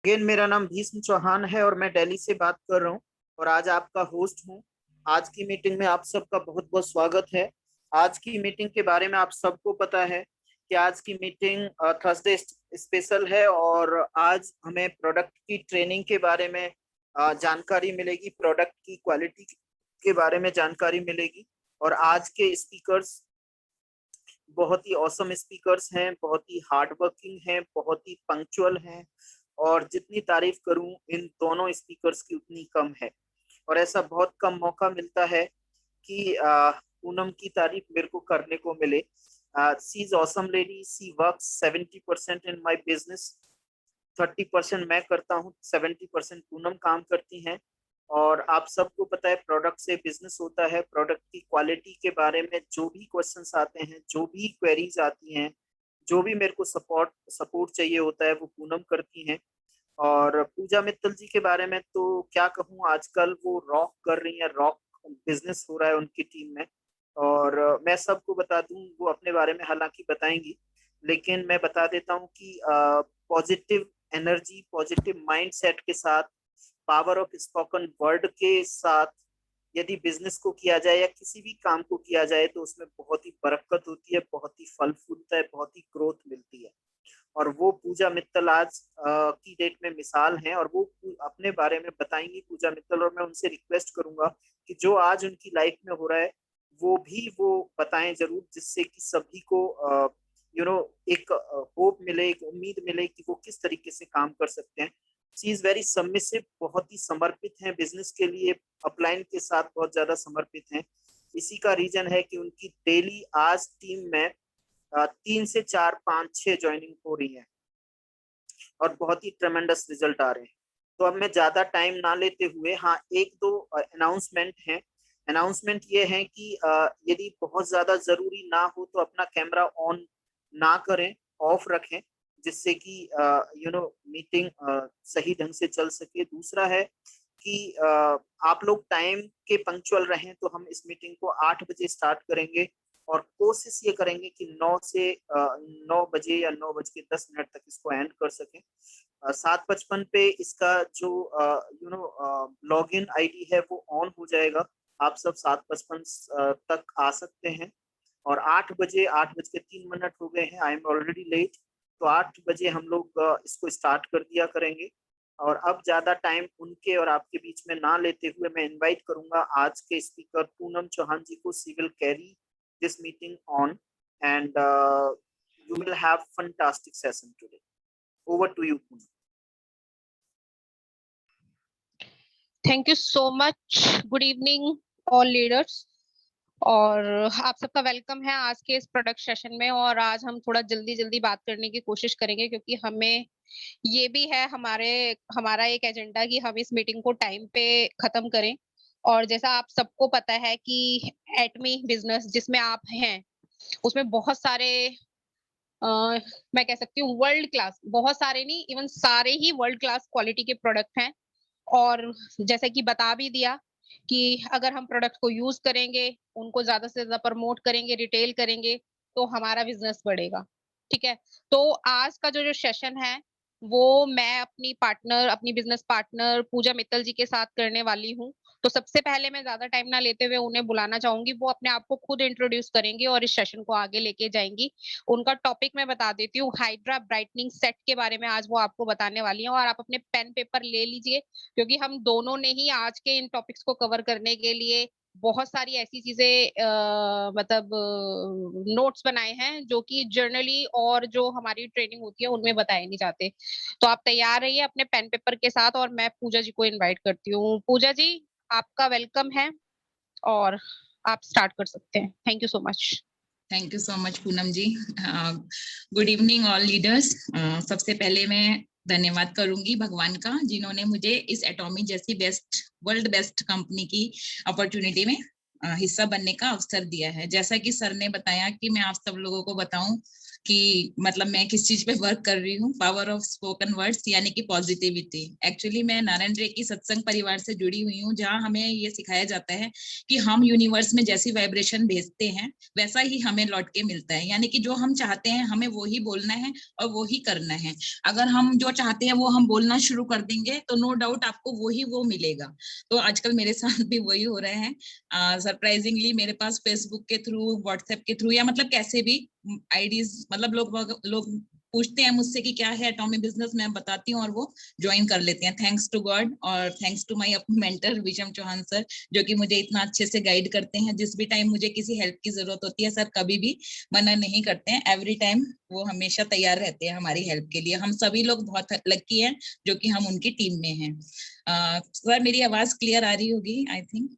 Again मेरा नाम भीष्म चौहान है और मैं दिल्ली से बात कर रहा हूँ और आज आपका होस्ट हूँ। आज की मीटिंग में आप सबका बहुत बहुत स्वागत है। आज की मीटिंग के बारे में आप सबको पता है कि आज की मीटिंग थर्सडे स्पेशल है और आज हमें प्रोडक्ट की ट्रेनिंग के बारे में जानकारी मिलेगी, प्रोडक्ट की क्वालिटी के बारे में जानकारी मिलेगी। और आज के स्पीकर्स बहुत ही ऑसम स्पीकर्स हैं, बहुत ही हार्ड वर्किंग हैं, बहुत ही पंक्चुअल हैं और जितनी तारीफ करूं इन दोनों स्पीकर्स की उतनी कम है। और ऐसा बहुत कम मौका मिलता है कि पूनम की तारीफ मेरे को करने को मिले। She is awesome lady, she works 70% in my business, 30% मैं करता हूँ, 70% पूनम काम करती हैं। और आप सबको पता है प्रोडक्ट से बिजनेस होता है। प्रोडक्ट की क्वालिटी के बारे में जो भी क्वेश्चंस आते हैं, जो भी क्वेरीज आती हैं, जो भी मेरे को सपोर्ट चाहिए होता है वो पूनम करती हैं। और पूजा मित्तल जी के बारे में तो क्या कहूँ, आजकल वो रॉक कर रही है, रॉक बिजनेस हो रहा है उनकी टीम में। और मैं सबको बता दूं, वो अपने बारे में हालांकि बताएंगी, लेकिन मैं बता देता हूँ कि पॉजिटिव एनर्जी, पॉजिटिव माइंडसेट के साथ, पावर ऑफ स्पोकन वर्ड के साथ यदि बिजनेस को किया जाए या किसी भी काम को किया जाए तो उसमें बहुत ही बरकत होती है, बहुत ही फल फूलता है, बहुत ही ग्रोथ मिलती है। और वो पूजा मित्तल आज की डेट में मिसाल हैं और वो अपने बारे में बताएंगी पूजा मित्तल। और मैं उनसे रिक्वेस्ट करूंगा कि जो आज उनकी लाइफ में हो रहा है वो भी वो बताएं जरूर, जिससे कि सभी को एक होप मिले, एक उम्मीद मिले कि वो किस तरीके से काम कर सकते हैं। शी इज वेरी सबमिसिव, बहुत ही समर्पित हैं बिजनेस के लिए, अपलाइन के साथ बहुत ज्यादा समर्पित हैं। इसी का रीजन है कि उनकी डेली आज टीम में 3 से 4, 5, 6 ज्वाइनिंग हो रही है और बहुत ही ट्रेमेंडस रिजल्ट आ रहे हैं। तो अब मैं ज्यादा टाइम ना लेते हुए, हाँ, एक दो अनाउंसमेंट हैं। अनाउंसमेंट ये है कि यदि बहुत ज्यादा जरूरी ना हो तो अपना कैमरा ऑन ना करें, ऑफ रखें, जिससे कि मीटिंग सही ढंग से चल सके। दूसरा है कि आप लोग टाइम के पंक्चुअल रहें, तो हम इस मीटिंग को 8 बजे स्टार्ट करेंगे और कोशिश ये करेंगे कि 9 बजे या 9:10 तक इसको एंड कर सकें। 7:55 पे इसका जो लॉग इन आईडी है वो ऑन हो जाएगा। आप सब 7:55 तक आ सकते हैं। और 8 बजे, 8:03 हो गए हैं, आई एम ऑलरेडी लेट, तो 8 बजे हम लोग इसको स्टार्ट कर दिया करेंगे। और अब ज्यादा टाइम उनके और आपके बीच में ना लेते हुए मैं इनवाइट करूंगा आज के स्पीकर पूनम चौहान जी को। She will carry this meeting on, and you will have fantastic session today. Over to you, Poonam. Thank you so much. Good evening all leaders, और आप सबका वेलकम है आज के इस प्रोडक्ट सेशन में। और आज हम थोड़ा जल्दी बात करने की कोशिश करेंगे, क्योंकि हमें ये भी है हमारा एक एजेंडा कि हम इस मीटिंग को टाइम पे खत्म करें। और जैसा आप सबको पता है कि एटमी बिजनेस जिसमें आप हैं उसमें बहुत सारे मैं कह सकती हूँ वर्ल्ड क्लास, बहुत सारे नहीं, इवन सारे ही वर्ल्ड क्लास क्वालिटी के प्रोडक्ट हैं। और जैसे कि बता भी दिया कि अगर हम प्रोडक्ट को यूज करेंगे, उनको ज्यादा से ज्यादा प्रमोट करेंगे, रिटेल करेंगे, तो हमारा बिजनेस बढ़ेगा। ठीक है, तो आज का जो सेशन है वो मैं अपनी बिजनेस पार्टनर पूजा मित्तल जी के साथ करने वाली हूँ। तो सबसे पहले मैं ज्यादा टाइम ना लेते हुए उन्हें बुलाना चाहूंगी। वो अपने आप को खुद इंट्रोड्यूस करेंगे और इस सेशन को आगे लेके जाएंगी। उनका टॉपिक मैं बता देती हूँ, हाइड्रा ब्राइटनिंग सेट के बारे में आज वो आपको बताने वाली हैं। और आप अपने पेन पेपर ले लीजिए, क्योंकि हम दोनों ने ही आज के इन टॉपिक्स को कवर करने के लिए बहुत सारी ऐसी चीजें मतलब नोट्स बनाए हैं जो कि जर्नली और जो हमारी ट्रेनिंग होती है उनमें बताए नहीं जाते। तो आप तैयार रहिए अपने पेन पेपर के साथ, और मैं पूजा जी को इनवाइट करती हूँ। पूजा जी, आपका वेलकम है और आप स्टार्ट कर सकते हैं। Thank you so much. Thank you so much Poonam ji. Good evening all leaders. सबसे पहले मैं धन्यवाद करूंगी भगवान का, जिन्होंने मुझे इस एटॉमी जैसी वर्ल्ड बेस्ट कंपनी की अपॉर्चुनिटी में हिस्सा बनने का अवसर दिया है। जैसा कि सर ने बताया कि मैं आप सब लोगों को बताऊं कि मतलब मैं किस चीज पे वर्क कर रही हूँ। पावर ऑफ स्पोकन वर्ड्स यानी कि पॉजिटिविटी। एक्चुअली मैं नारायण रे की सत्संग परिवार से जुड़ी हुई हूँ, जहाँ हमें ये सिखाया जाता है कि हम यूनिवर्स में जैसी वाइब्रेशन भेजते हैं वैसा ही हमें लौट के मिलता है। यानी कि जो हम चाहते हैं हमें वो ही बोलना है और वो ही करना है। अगर हम जो चाहते हैं वो हम बोलना शुरू कर देंगे तो नो डाउट आपको वो मिलेगा। तो आजकल मेरे साथ भी वही हो रहा है। सरप्राइजिंगली मेरे पास फेसबुक के थ्रू, व्हाट्सएप के थ्रू, या मतलब कैसे भी आईडीज, मतलब लोग पूछते हैं मुझसे कि क्या है एटॉमिक बिजनेस, मैं बताती हूँ और वो ज्वाइन कर लेते हैं। थैंक्स टू गॉड और थैंक्स टू माय मेंटर विषम चौहान सर, जो कि मुझे इतना अच्छे से गाइड करते हैं। जिस भी टाइम मुझे किसी हेल्प की जरूरत होती है सर कभी भी मना नहीं करते हैं। एवरी टाइम वो हमेशा तैयार रहते हैं हमारी हेल्प के लिए। हम सभी लोग बहुत लकी हैं जो कि हम उनकी टीम में हैं। सर मेरी आवाज क्लियर आ रही होगी आई थिंक।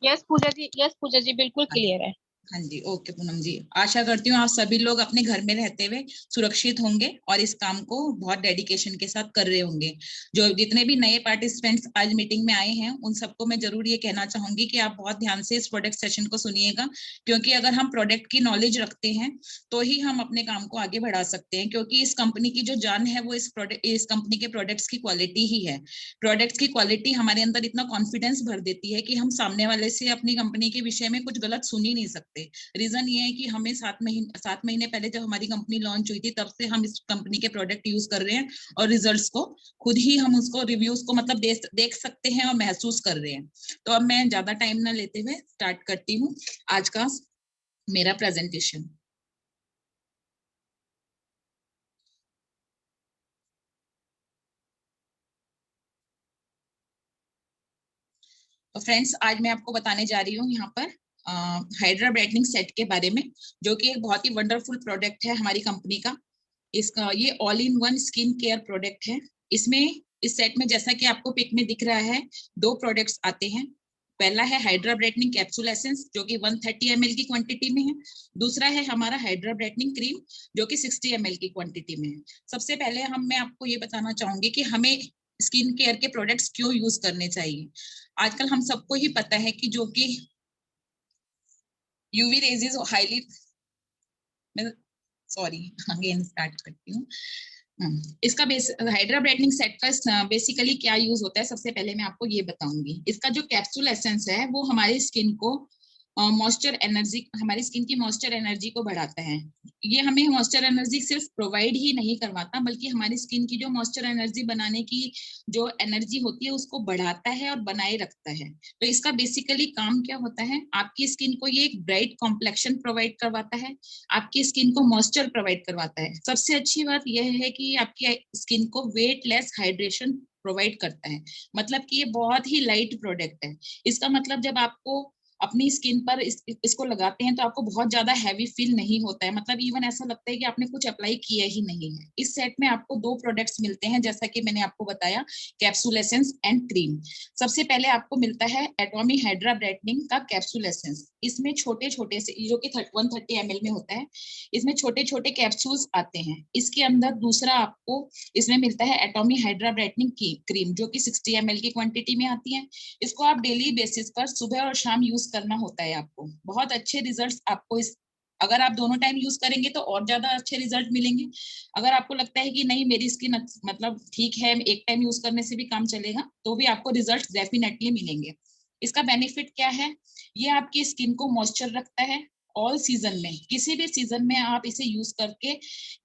यस पूजा जी बिल्कुल क्लियर है। हाँ जी, ओके पूनम जी। आशा करती हूँ आप सभी लोग अपने घर में रहते हुए सुरक्षित होंगे और इस काम को बहुत डेडिकेशन के साथ कर रहे होंगे। जो जितने भी नए पार्टिसिपेंट्स आज मीटिंग में आए हैं उन सबको मैं जरूर ये कहना चाहूंगी कि आप बहुत ध्यान से इस प्रोडक्ट सेशन को सुनिएगा, क्योंकि अगर हम प्रोडक्ट की नॉलेज रखते हैं तो ही हम अपने काम को आगे बढ़ा सकते हैं। क्योंकि इस कंपनी की जो जान है वो इस कंपनी के प्रोडक्ट्स की क्वालिटी ही है। प्रोडक्ट्स की क्वालिटी हमारे अंदर इतना कॉन्फिडेंस भर देती है कि हम सामने वाले से अपनी कंपनी के विषय में कुछ गलत सुन ही नहीं सकते। रीजन ये है कि हमें 7 महीने पहले जब हमारी कंपनी लॉन्च हुई थी तब से हम इस कंपनी के प्रोडक्ट यूज कर रहे हैं और रिजल्ट्स को खुद ही हम उसको रिव्यूज को मतलब देख सकते हैं और महसूस कर रहे हैं। तो अब मैं ज्यादा टाइम ना लेते हुए स्टार्ट करती हूँ आज का मेरा प्रेजेंटेशन। तो फ्रेंड्स आज मैं आपको बताने जा रही हूँ यहाँ पर हाइड्रा ब्राइटनिंग सेट के बारे में, जो कि एक बहुत ही वंडरफुल प्रोडक्ट है हमारी कंपनी का। इसका ये all in one skin care product है। इसमें इस सेट में जैसा कि आपको पिक में दिख रहा है 2 प्रोडक्ट्स आते हैं। पहला है हाइड्रा ब्राइटनिंग कैप्सूल एसेंस जो कि 130 ml की क्वांटिटी में है। दूसरा है हमारा हाइड्रा ब्राइटनिंग क्रीम जो कि 60 ml की क्वांटिटी में है। सबसे पहले मैं आपको ये बताना चाहूंगी कि हमें स्किन केयर के प्रोडक्ट्स क्यों यूज करने चाहिए। आजकल हम सबको ही पता है कि जो कि UV raises highly, sorry again start करती हूँ। इसका हाइड्रा ब्राइटनिंग सेट का बेसिकली क्या यूज होता है, सबसे पहले मैं आपको ये बताऊंगी। इसका जो कैप्सूल एसेंस है वो हमारी स्किन को मॉइस्चर एनर्जी, हमारी स्किन की मॉइस्चर एनर्जी को बढ़ाता है। ये हमें मॉइस्चर एनर्जी सिर्फ प्रोवाइड ही नहीं करवाता बल्कि हमारी स्किन की जो मॉइस्चर एनर्जी बनाने की जो एनर्जी होती है उसको बढ़ाता है और बनाए रखता है। तो इसका बेसिकली काम क्या होता है, आपकी स्किन को ये एक ब्राइट कॉम्प्लेक्शन प्रोवाइड करवाता है, आपकी स्किन को मॉइस्चर प्रोवाइड करवाता है। सबसे अच्छी बात यह है कि आपकी स्किन को वेटलेस हाइड्रेशन प्रोवाइड करता है। मतलब कि ये बहुत ही लाइट प्रोडक्ट है। इसका मतलब जब आपको अपनी स्किन पर इसको लगाते हैं तो आपको बहुत ज्यादा हैवी फील नहीं होता है। मतलब इवन ऐसा लगता है कि आपने कुछ अप्लाई किया ही नहीं है। इस सेट में आपको 2 प्रोडक्ट्स मिलते हैं जैसा कि मैंने आपको बताया, कैप्सूल एसेंस एंड क्रीम। सबसे पहले आपको मिलता है एटॉमी हाइड्रा ब्राइटनिंग का कैप्सूल एसेंस। इसमें छोटे छोटे से, जो कि 130 ml में होता है, इसमें छोटे छोटे कैप्सूल्स आते हैं। इसके अंदर दूसरा आपको इसमें मिलता है एटॉमी हाइड्रा ब्राइटनिंग की क्रीम जो कि 60 ml की क्वांटिटी में आती है। इसको आप डेली बेसिस पर सुबह और शाम यूज करना होता है। आपको बहुत अच्छे रिजल्ट्स आपको अगर आप दोनों टाइम यूज करेंगे तो और ज्यादा अच्छे रिजल्ट मिलेंगे। अगर आपको लगता है कि नहीं मेरी स्किन मतलब ठीक है, एक टाइम यूज करने से भी काम चलेगा, तो भी आपको रिजल्ट डेफिनेटली मिलेंगे। इसका बेनिफिट क्या है, ये आपकी स्किन को मॉइस्चर रखता है ऑल सीजन में। किसी भी सीजन में आप इसे यूज करके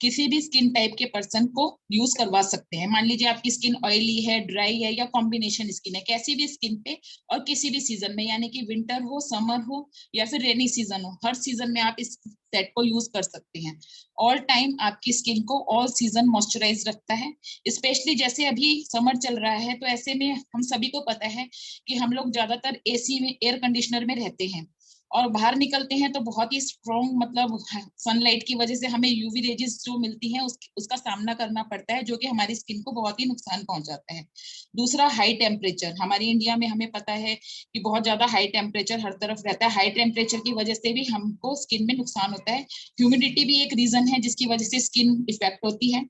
किसी भी स्किन टाइप के पर्सन को यूज करवा सकते हैं। मान लीजिए आपकी स्किन ऑयली है, ड्राई है या कॉम्बिनेशन स्किन है, कैसी भी स्किन पे और किसी भी सीजन में, यानी कि विंटर हो, समर हो या फिर रेनी सीजन हो, हर सीजन में आप इस सेट को यूज कर सकते हैं। ऑल टाइम आपकी स्किन को ऑल सीजन मॉइस्चराइज रखता है। स्पेशली जैसे अभी समर चल रहा है तो ऐसे में हम सभी को पता है कि हम लोग ज्यादातर एसी में, एयर कंडीशनर में रहते हैं और बाहर निकलते हैं तो बहुत ही स्ट्रॉन्ग मतलब सनलाइट की वजह से हमें यूवी रेजेस जो मिलती हैं उसका सामना करना पड़ता है, जो कि हमारी स्किन को बहुत ही नुकसान पहुंचाता है। दूसरा हाई टेम्परेचर, हमारी इंडिया में हमें पता है कि बहुत ज्यादा हाई टेम्परेचर हर तरफ रहता है। हाई टेम्परेचर की वजह से भी हमको स्किन में नुकसान होता है। ह्यूमिडिटी भी एक रीजन है जिसकी वजह से स्किन इफेक्ट होती है।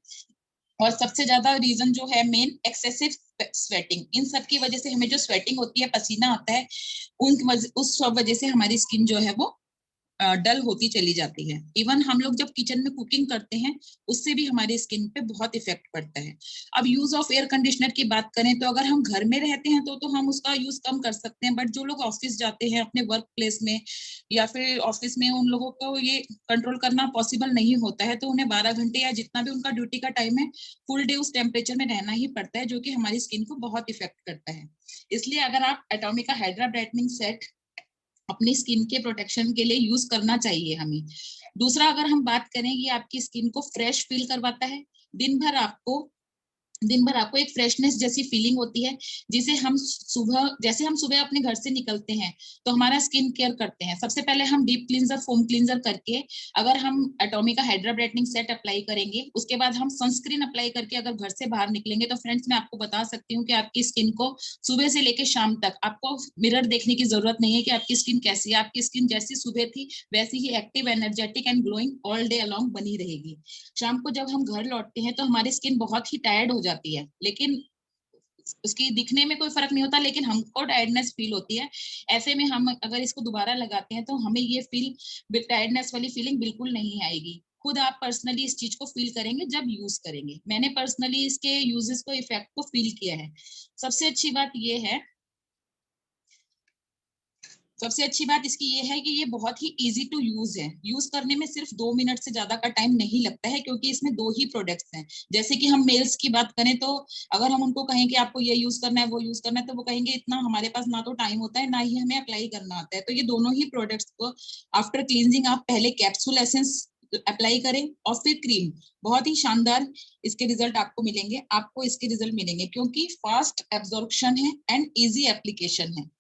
और सबसे ज्यादा रीजन जो है मेन, एक्सेसिव स्वेटिंग। इन सब की वजह से हमें जो स्वेटिंग होती है, पसीना आता है, उस वजह से हमारी स्किन जो है वो डल होती चली जाती है। इवन हम लोग जब किचन में कुकिंग करते हैं उससे भी हमारी स्किन पे बहुत इफेक्ट पड़ता है। अब यूज ऑफ एयर कंडीशनर की बात करें तो अगर हम घर में रहते हैं तो हम उसका यूज कम कर सकते हैं, बट जो लोग ऑफिस जाते हैं अपने वर्क प्लेस में या फिर ऑफिस में, उन लोगों को ये कंट्रोल करना पॉसिबल नहीं होता है, तो उन्हें 12 घंटे या जितना भी उनका ड्यूटी का टाइम है फुल डे उस टेम्परेचर में रहना ही पड़ता है, जो कि हमारी स्किन को बहुत इफेक्ट करता है। इसलिए अगर आप एटॉमिक का हाइड्रा ब्राइटनिंग सेट अपनी स्किन के प्रोटेक्शन के लिए यूज करना चाहिए हमें। दूसरा, अगर हम बात करें, ये आपकी स्किन को फ्रेश फील करवाता है। दिन भर आपको एक फ्रेशनेस जैसी फीलिंग होती है, जिसे हम सुबह अपने घर से निकलते हैं तो हमारा स्किन केयर करते हैं। सबसे पहले हम डीप क्लींजर, फोम क्लींजर करके अगर हम एटॉमिक का हाइड्रा ब्राइटनिंग सेट अप्लाई करेंगे, उसके बाद हम सनस्क्रीन अप्लाई करके अगर घर से बाहर निकलेंगे, तो फ्रेंड्स मैं आपको बता सकती हूँ कि आपकी स्किन को सुबह से लेकर शाम तक आपको मिरर देखने की जरूरत नहीं है कि आपकी स्किन कैसी है। आपकी स्किन जैसी सुबह थी वैसी ही active, energetic and glowing all day along बनी रहेगी। शाम को जब हम घर लौटते हैं तो हमारी स्किन बहुत ही टायर्ड हो जाती है, लेकिन उसकी दिखने में कोई फर्क नहीं होता, लेकिन हमको टायर्डनेस फील होती है। ऐसे में हम अगर इसको दोबारा लगाते हैं तो हमें ये टायर्डनेस वाली फीलिंग बिल्कुल नहीं आएगी। खुद आप पर्सनली इस चीज को फील करेंगे जब यूज करेंगे। मैंने पर्सनली इसके यूजेस को, इफेक्ट को फील किया है। सबसे अच्छी बात इसकी ये है कि ये बहुत ही इजी टू यूज है। यूज करने में सिर्फ 2 मिनट से ज्यादा का टाइम नहीं लगता है, क्योंकि इसमें 2 ही प्रोडक्ट्स हैं। जैसे कि हम मेल्स की बात करें तो अगर हम उनको कहें कि आपको ये यूज करना है, वो यूज करना है, तो वो कहेंगे इतना हमारे पास ना तो टाइम होता है, ना ही हमें अप्लाई करना आता है। तो ये दोनों ही प्रोडक्ट्स को आफ्टर क्लींजिंग आप पहले कैप्सूल एसेंस अप्लाई करें और फिर क्रीम। बहुत ही शानदार इसके रिजल्ट आपको मिलेंगे, क्योंकि फास्ट एब्जॉर्प्शन है एंड इजी एप्लीकेशन है।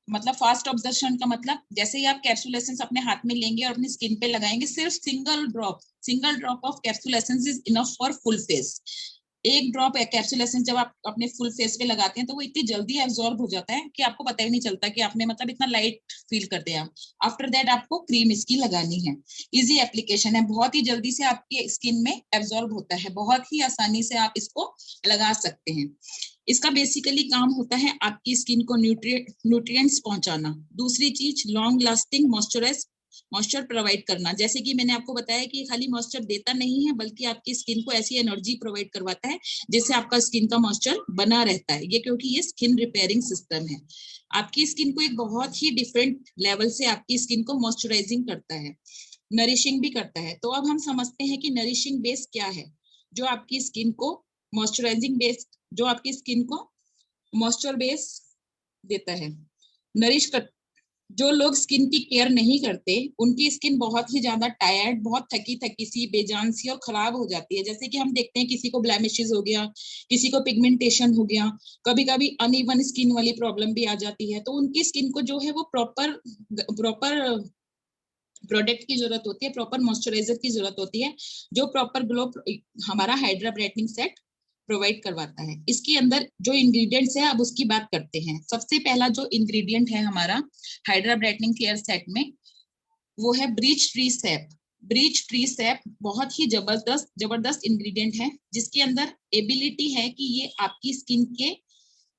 मतलब फास्ट ऑब्जर्वेशन का मतलब, जैसे ही आप कैप्सूल एसेंस अपने हाथ में लेंगे और अपनी स्किन पे लगाएंगे, सिर्फ single drop of capsule essence is enough for full face. एक ड्रॉप कैप्सूल एसेंस जब आप अपने फुल फेस पे लगाते हैं तो वो इतनी जल्दी एब्जॉर्ब हो जाता है कि आपको पता ही नहीं चलता कि आपने मतलब इतना लाइट फील करते हैं आप। आफ्टर दैट आपको क्रीम इसकी लगानी है। इजी एप्लीकेशन है, बहुत ही जल्दी से आपकी स्किन में एब्जॉर्ब होता है, बहुत ही आसानी से आप इसको लगा सकते हैं। इसका बेसिकली काम होता है आपकी स्किन को न्यूट्रिएंट्स पहुंचाना। दूसरी चीज, लॉन्ग लास्टिंग मॉइस्चर प्रोवाइड करना। जैसे कि मैंने आपको बताया कि खाली मॉइस्चर देता नहीं है, बल्कि आपकी स्किन को ऐसी एनर्जी प्रोवाइड करवाता है जिससे आपका स्किन का मॉइस्चर बना रहता है। ये क्योंकि ये स्किन रिपेयरिंग सिस्टम है। आपकी स्किन को एक बहुत ही डिफरेंट लेवल से आपकी स्किन को मॉइस्चराइजिंग करता है, नरिशिंग भी करता है। तो अब हम समझते हैं कि नरिशिंग बेस क्या है, जो आपकी स्किन को मॉइस्चराइजिंग बेस, जो आपकी स्किन को मॉइस्चर बेस देता है, नरिश कर। जो लोग स्किन की केयर नहीं करते उनकी स्किन बहुत ही ज्यादा टायर्ड, बहुत थकी सी, बेजान सी और खराब हो जाती है। जैसे कि हम देखते हैं किसी को ब्लैमिशेस हो गया, किसी को पिगमेंटेशन हो गया, कभी कभी अनइवन स्किन वाली प्रॉब्लम भी आ जाती है। तो उनकी स्किन को जो है वो प्रॉपर प्रोडक्ट की जरूरत होती है, प्रॉपर मॉइस्चराइजर की जरूरत होती है, जो प्रॉपर ग्लो हमारा हाइड्रा ब्राइटनिंग सेट प्रोवाइड करवाता है। इसके अंदर जो इंग्रेडिएंट्स है, अब उसकी बात करते हैं। सबसे पहला जो इंग्रेडिएंट है हमारा हाइड्रा ब्राइटनिंग केयर सेट में, वो है breach tree SAP. Breach tree SAP बहुत ही जबरदस्त इंग्रेडिएंट है, जिसके अंदर एबिलिटी है कि ये आपकी स्किन के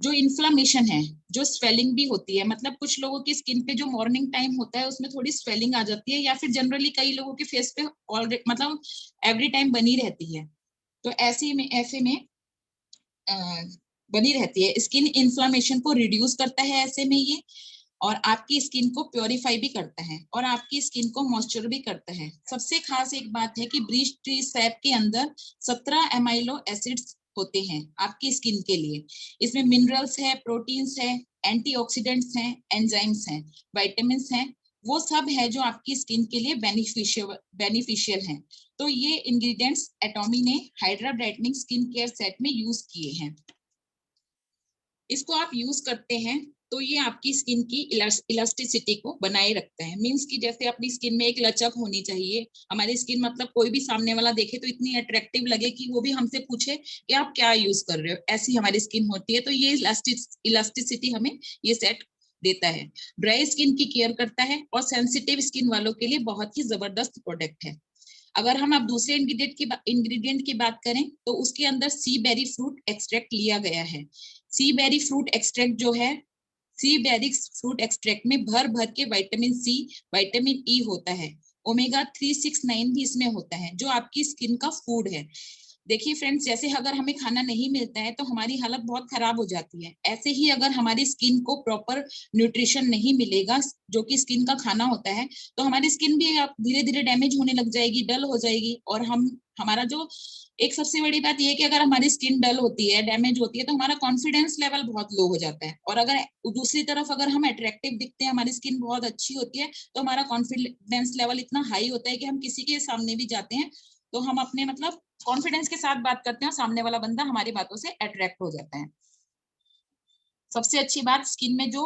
जो इन्फ्लामेशन है, जो स्वेलिंग भी होती है, मतलब कुछ लोगों की स्किन पे जो मॉर्निंग टाइम होता है उसमें थोड़ी स्वेलिंग आ जाती है, या फिर जनरली कई लोगों के फेस पे ऑलरेडी मतलब एवरी टाइम बनी रहती है, तो ऐसे में बनी रहती है। स्किन इन्फ्लामेशन को रिड्यूस करता है ऐसे में ये, और आपकी स्किन को प्योरीफाई भी करता है और आपकी स्किन को मॉइस्चर भी करता है। सबसे खास एक बात है कि ब्रीच ट्री सैप के अंदर 17 एमाइनो एसिड्स होते हैं आपकी स्किन के लिए। इसमें मिनरल्स है, प्रोटीन्स है, एंटीऑक्सीडेंट्स हैं, एंजाइम्स हैं, विटामिन्स हैं, वो सब है जो आपकी स्किन के लिए बेनिफिशियल हैं। तो ये इंग्रेडिएंट्स एटॉमी ने hydra brightening skin care set में यूज किए हैं। इसको आप यूज करते हैं तो ये आपकी स्किन की इलास्टिसिटी को बनाए रखता है। मींस कि जैसे अपनी स्किन में एक लचक होनी चाहिए। हमारी स्किन मतलब कोई भी सामने वाला देखे तो इतनी अट्रैक्टिव लगे कि वो भी हमसे पूछे कि आप क्या यूज कर रहे हो, ऐसी हमारी स्किन होती है। तो ये इलास्टिसिटी हमें ये सेट देता है। ड्राई स्किन की केयर करता है और सेंसिटिव स्किन वालों के लिए बहुत ही जबरदस्त प्रोडक्ट है। अगर हम अब दूसरे इंग्रेडिएंट की बात करें तो उसके अंदर सी बेरी फ्रूट एक्सट्रैक्ट लिया गया है। सी बेरी फ्रूट एक्सट्रैक्ट जो है, सी बेरी फ्रूट एक्सट्रैक्ट में भर भर के विटामिन सी, विटामिन ई होता है, ओमेगा 369 भी इसमें होता है, जो आपकी स्किन का फूड है। देखिए फ्रेंड्स, जैसे अगर हमें खाना नहीं मिलता है तो हमारी हालत बहुत खराब हो जाती है, ऐसे ही अगर हमारी स्किन को प्रॉपर न्यूट्रिशन नहीं मिलेगा जो कि स्किन का खाना होता है, तो हमारी स्किन भी धीरे धीरे डैमेज होने लग जाएगी, डल हो जाएगी। और हमारा जो एक सबसे बड़ी बात यह है कि अगर हमारी स्किन डल होती है, डैमेज होती है, तो हमारा कॉन्फिडेंस लेवल बहुत लो हो जाता है। और अगर दूसरी तरफ अगर हम अट्रैक्टिव दिखते हैं, हमारी स्किन बहुत अच्छी होती है, तो हमारा कॉन्फिडेंस लेवल इतना हाई होता है कि हम किसी के सामने भी जाते हैं तो हम अपने मतलब कॉन्फिडेंस के साथ बात करते हैं, सामने वाला बंदा हमारी बातों से अट्रैक्ट हो जाता है। सबसे अच्छी बात स्किन में जो,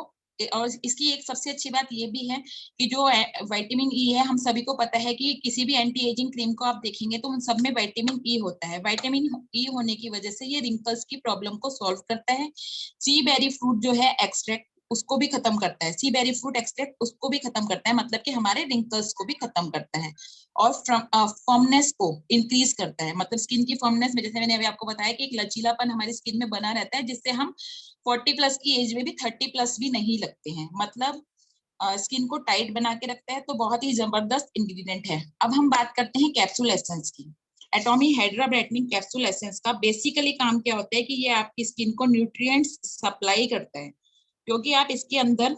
और इसकी एक सबसे अच्छी बात ये भी है कि जो विटामिन ई है, हम सभी को पता है कि किसी भी एंटी एजिंग क्रीम को आप देखेंगे तो उन सब में विटामिन ई होता है। विटामिन ई होने की वजह से ये रिंकल्स की प्रॉब्लम को सॉल्व करता है। सी बेरी फ्रूट जो है एक्सट्रैक्ट, उसको भी खत्म करता है, सी बेरी फ्रूट एक्सट्रैक्ट उसको भी खत्म करता है, मतलब कि हमारे रिंकल्स को भी खत्म करता है। और फर्मनेस को इंक्रीज करता है, मतलब स्किन की फर्मनेस में, जैसे मैंने अभी आपको बताया कि एक लचीलापन हमारी स्किन में बना रहता है, जिससे हम 40 प्लस की एज में भी 30 प्लस भी नहीं लगते हैं, मतलब स्किन को टाइट बना के रखता है। तो बहुत ही जबरदस्त इंग्रेडिएंट है। अब हम बात करते हैं कैप्सूल एसेंस की। एटॉमी हाइड्रा ब्राइटनिंग कैप्सूल एसेंस का बेसिकली काम क्या होता है कि ये आपकी स्किन को न्यूट्रिएंट्स सप्लाई करता है, क्योंकि आप इसके अंदर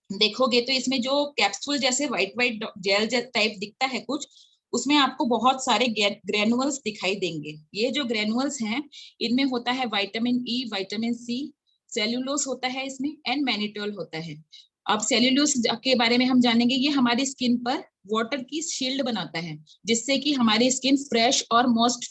देखोगे तो इसमें जो कैप्सूल जैसे व्हाइट व्हाइट जेल टाइप दिखता है कुछ, उसमें आपको बहुत सारे ग्रेनुअल्स दिखाई देंगे। ये जो ग्रेनुअल्स हैं, इनमें होता है vitamin E, vitamin C, cellulose होता है इसमें, एंड मैनिटोल होता है। अब सेल्यूलोस के बारे में हम जानेंगे। ये हमारी स्किन पर वाटर की शील्ड बनाता है, जिससे कि हमारी स्किन फ्रेश और मॉइस्ट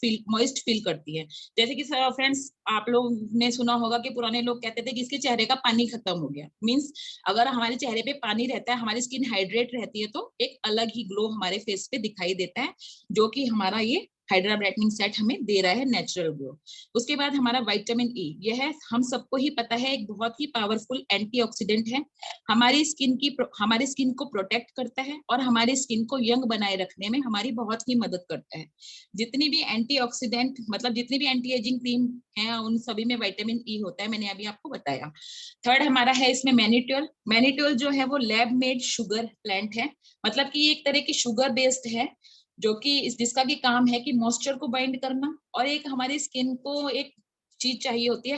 फील करती है। जैसे कि फ्रेंड्स, आप लोग ने सुना होगा कि पुराने लोग कहते थे कि इसके चेहरे का पानी खत्म हो गया। मींस अगर हमारे चेहरे पे पानी रहता है, हमारी स्किन हाइड्रेट रहती है, तो एक अलग ही ग्लो हमारे फेस पे दिखाई देता है, जो कि हमारा ये हाइड्रा ब्राइटनिंग सेट हमें दे रहा है नेचुरल ग्लो। उसके बाद हमारा विटामिन ई, यह हम सबको ही पता है एक बहुत ही पावरफुल एंटीऑक्सीडेंट है। हमारी स्किन को प्रोटेक्ट करता है और हमारी स्किन को यंग बनाए रखने में हमारी बहुत ही मदद करता है। जितनी भी एंटीऑक्सीडेंट, मतलब जितनी भी एंटी एजिंग क्रीम है, उन सभी में विटामिन ई होता है, मैंने अभी आपको बताया। थर्ड हमारा है इसमें मैनिटोल। मैनिटोल जो है वो लैब मेड शुगर प्लांट है, मतलब कि एक तरह की शुगर बेस्ड है, जो कि जिसका की काम है कि मॉइस्चर को बाइंड करना, और एक हमारी स्किन को एक चीज चाहिए होती है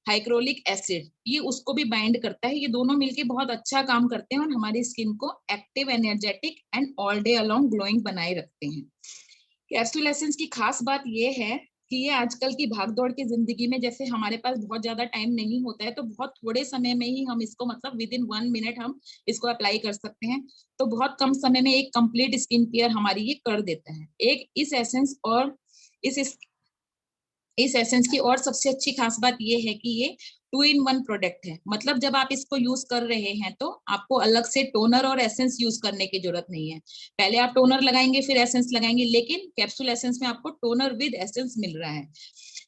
हाइक्रोलिक एसिड, ये उसको भी बाइंड करता है। ये दोनों मिलके बहुत अच्छा काम करते हैं और हमारी स्किन को active, energetic and all day along glowing बनाए रखते हैं। कैप्सूल एसेंस की खास बात ये है कि ये आजकल की भागदौड़ की जिंदगी में, जैसे हमारे पास बहुत ज्यादा टाइम नहीं होता है, तो बहुत थोड़े समय में ही हम इसको, मतलब विद इन 1 मिनट हम इसको अप्लाई कर सकते हैं। तो बहुत कम समय में एक कंप्लीट स्किन केयर हमारी ये कर देता है। एक इस एसेंस की और सबसे अच्छी खास बात ये है कि ये 2 in 1 प्रोडक्ट है, मतलब जब आप इसको यूज कर रहे हैं तो आपको अलग से टोनर और एसेंस यूज करने की जरूरत नहीं है। पहले आप टोनर लगाएंगे फिर एसेंस लगाएंगे, लेकिन कैप्सूल एसेंस में आपको टोनर विद एसेंस मिल रहा है,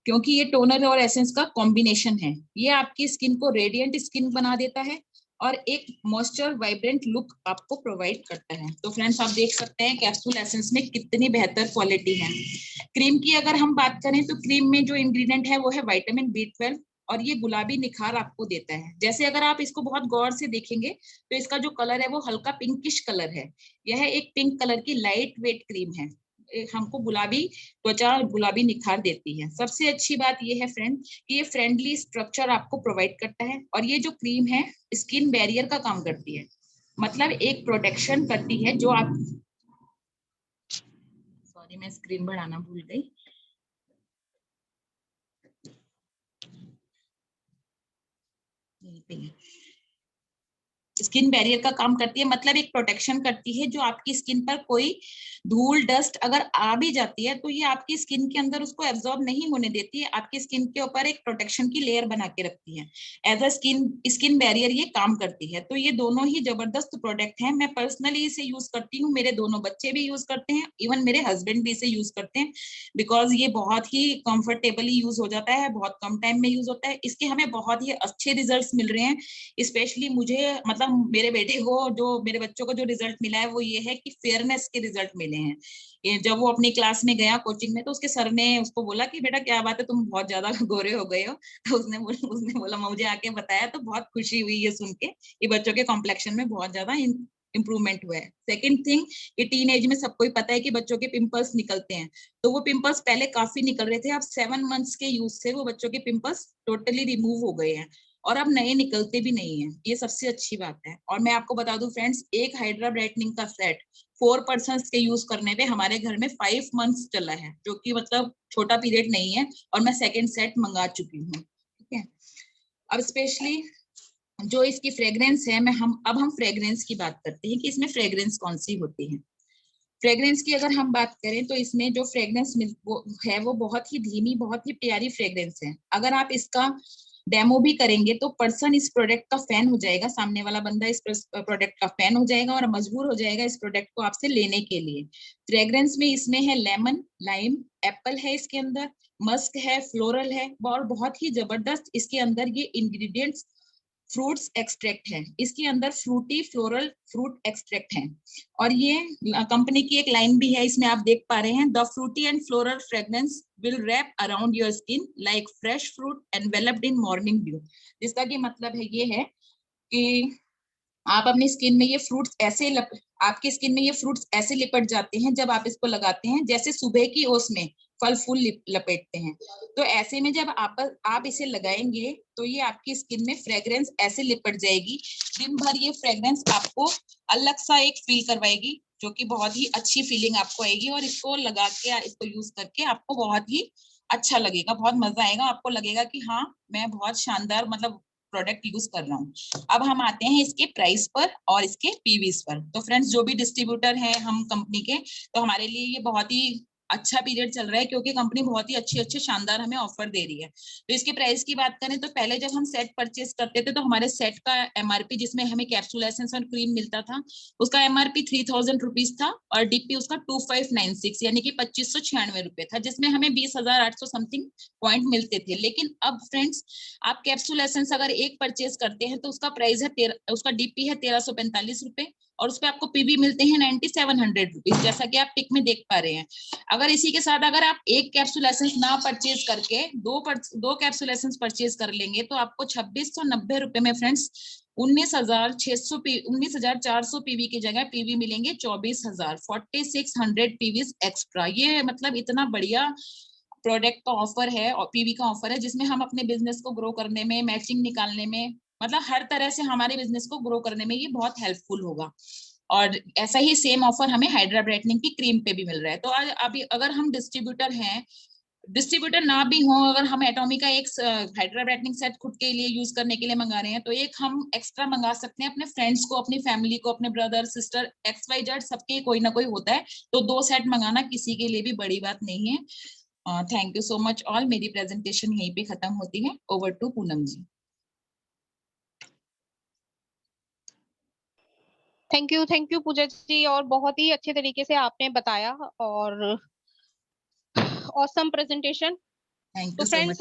क्योंकि ये टोनर और एसेंस का कॉम्बिनेशन है। ये आपकी स्किन को रेडिएंट स्किन बना देता है और एक मॉइस्चर वाइब्रेंट लुक आपको प्रोवाइड करता है। तो फ्रेंड्स, आप देख सकते हैं कैप्सूल एसेंस में कितनी बेहतर क्वालिटी है। क्रीम की अगर हम बात करें तो क्रीम में जो इंग्रेडिएंट है वो है विटामिन B12, और ये गुलाबी निखार आपको देता है। जैसे अगर आप इसको बहुत गौर से देखेंगे तो इसका जो कलर है वो हल्का पिंकिश कलर है। यह एक पिंक कलर की लाइट वेट क्रीम है, हमको गुलाबी त्वचा, गुलाबी निखार देती है। सबसे अच्छी बात ये है फ्रेंड कि ये फ्रेंडली स्ट्रक्चर आपको प्रोवाइड करता है, और ये जो क्रीम है स्किन बैरियर का काम करती है, मतलब एक प्रोटेक्शन करती है जो आप, सॉरी मैं स्क्रीन बढ़ाना भूल गई। स्किन बैरियर का काम करती है, मतलब एक प्रोटेक्शन करती है, जो आपकी स्किन पर कोई धूल डस्ट अगर आ भी जाती है तो ये आपकी स्किन के अंदर उसको एब्जॉर्ब नहीं होने देती है, आपकी स्किन के ऊपर एक प्रोटेक्शन की लेयर बना के रखती है। एज अ स्किन बैरियर ये काम करती है। तो ये दोनों ही जबरदस्त प्रोडक्ट हैं। मैं पर्सनली इसे यूज करती हूँ, मेरे दोनों बच्चे भी यूज करते हैं, इवन मेरे हस्बैंड भी इसे यूज करते हैं, बिकॉज ये बहुत ही कंफर्टेबली यूज हो जाता है, बहुत कम टाइम में यूज होता है। इसके हमें बहुत ही अच्छे रिजल्ट मिल रहे हैं। स्पेशली मुझे, मतलब मतलब मेरे बेटे को, जो मेरे बच्चों को जो रिजल्ट मिला है वो ये है कि फेयरनेस के रिजल्ट मिले हैं। ये जब वो अपनी क्लास में गया कोचिंग में, तो उसके सर ने उसको बोला कि बेटा क्या बात है, तुम बहुत ज्यादा गोरे हो गए हो। तो उसने बोला मुझे आके बताया, तो बहुत खुशी हुई ये सुन के कि बच्चों के कॉम्प्लेक्शन में बहुत ज्यादा इम्प्रूवमेंट हुआ है। सेकेंड थिंग, ये टीन एज में सबको ही पता है कि बच्चों के पिंपल्स निकलते हैं। तो वो पिंपल्स पहले काफी निकल रहे थे, अब 7 मंथ्स के यूज से वो बच्चों के पिंपल्स टोटली रिमूव हो गए हैं और अब नए निकलते भी नहीं है। ये सबसे अच्छी बात है। और मैं आपको बता दूं फ्रेंड्स, एक हाइड्रा ब्राइटनिंग का सेट 4 पर्सन्स के यूज करने पे हमारे घर में 5 मंथ्स चला है, जो कि मतलब छोटा पीरियड नहीं है। और मैं सेकेंड सेट मंगा चुकी हूँ। ठीक है, अब स्पेशली जो इसकी फ्रेग्रेंस है, अब हम फ्रेग्रेंस की बात करते हैं कि इसमें फ्रेग्रेंस कौन सी होती है। फ्रेग्रेंस की अगर हम बात करें तो इसमें जो फ्रेग्रेंस है वो बहुत ही धीमी, बहुत ही प्यारी फ्रेग्रेंस है। अगर आप इसका डेमो भी करेंगे तो पर्सन इस प्रोडक्ट का फैन हो जाएगा, सामने वाला बंदा इस प्रोडक्ट का फैन हो जाएगा और मजबूर हो जाएगा इस प्रोडक्ट को आपसे लेने के लिए। फ्रेग्रेंस में इसमें है लेमन, लाइम, एप्पल है इसके अंदर, मस्क है, फ्लोरल है, और बहुत ही जबरदस्त इसके अंदर ये इंग्रेडिएंट्स फ्रूट्स एक्सट्रैक्ट है। इसके अंदर फ्रूटी फ्लोरल फ्रूट एक्सट्रैक्ट है। और ये कंपनी की एक लाइन भी है, इसमें आप देख पा रहे हैं, the fruity and floral fragrance will wrap around your skin like fresh fruit enveloped in morning dew. जिसका की मतलब है ये है कि आप अपनी स्किन में ये फ्रूट्स आपकी स्किन में ये फ्रूट्स ऐसे लिपट जाते हैं जब आप इसको लगाते हैं, जैसे सुबह की ओस में फल फूल लपेटते हैं। तो ऐसे में जब आप इसे लगाएंगे तो ये आपकी स्किन में फ्रेग्रेंस ऐसे लिपट जाएगी, दिन भर ये फ्रेग्रेंस आपको अलग सा एक फील करवाएगी, जो कि बहुत ही अच्छी फीलिंग आपको आएगी। और इसको लगा के, इसको यूज करके आपको बहुत ही अच्छा लगेगा, बहुत मजा आएगा। आपको लगेगा कि हाँ, मैं बहुत शानदार मतलब प्रोडक्ट यूज कर रहा हूँ। अब हम आते हैं इसके प्राइस पर और इसके पीवीज पर। तो फ्रेंड्स, जो भी डिस्ट्रीब्यूटर हैं हम कंपनी के, तो हमारे लिए ये बहुत ही अच्छा पीरियड चल रहा है, क्योंकि कंपनी बहुत ही अच्छे शानदार हमें ऑफर दे रही है। तो इसके प्राइस की बात करें तो पहले जब हम सेट परचेज करते थे तो हमारे सेट का एमआरपी, जिसमें हमें कैप्सूल एसेंस और क्रीम मिलता था, उसका एमआरपी 3000 रुपीज था और डीपी उसका 2596 यानी कि 2596 रुपए था, जिसमें हमें 20,800 समथिंग पॉइंट मिलते थे। लेकिन अब फ्रेंड्स, आप कैप्सूल एसेंस अगर एक परचेज करते हैं तो उसका प्राइस है उसका डीपी है 1345 रुपए और उसपे आपको पीवी मिलते हैं 9700 रुपीज, जैसा कि आप पिक में देख पा रहे हैं। अगर इसी के साथ अगर आप एक कैप्सूल एसेंस ना परचेज करके दो कैप्सूल एसेंस परचेज कर लेंगे तो आपको 2690 रुपए में फ्रेंड्स 19,400 पीवी की जगह पीवी मिलेंगे 24,000, 4600 पीवी एक्स्ट्रा। ये मतलब इतना बढ़िया प्रोडक्ट का ऑफर है और पीवी का ऑफर है, जिसमें हम अपने बिजनेस को ग्रो करने में, मैचिंग निकालने में, मतलब हर तरह से हमारे बिजनेस को ग्रो करने में ये बहुत हेल्पफुल होगा। और ऐसा ही सेम ऑफर हमें हाइड्रा ब्राइटनिंग की क्रीम पे भी मिल रहा है। तो अभी अगर हम डिस्ट्रीब्यूटर ना भी हो, अगर हम एटॉमी का एक हाइड्रा ब्राइटनिंग सेट खुद के लिए यूज करने के लिए मंगा रहे हैं, तो एक हम एक्स्ट्रा मंगा सकते हैं अपने फ्रेंड्स को, अपनी फैमिली को, अपने ब्रदर सिस्टर XYZ सबके कोई ना कोई होता है। तो 2 सेट मंगाना किसी के लिए भी बड़ी बात नहीं है। Thank you so much all. मेरी प्रेजेंटेशन यहीं पे खत्म होती है। Over to Poonam ji. Thank you Pooja ji, और बहुत ही अच्छे तरीके से आपने बताया और ऑसम प्रेजेंटेशन। थैंक तो यू सो मच।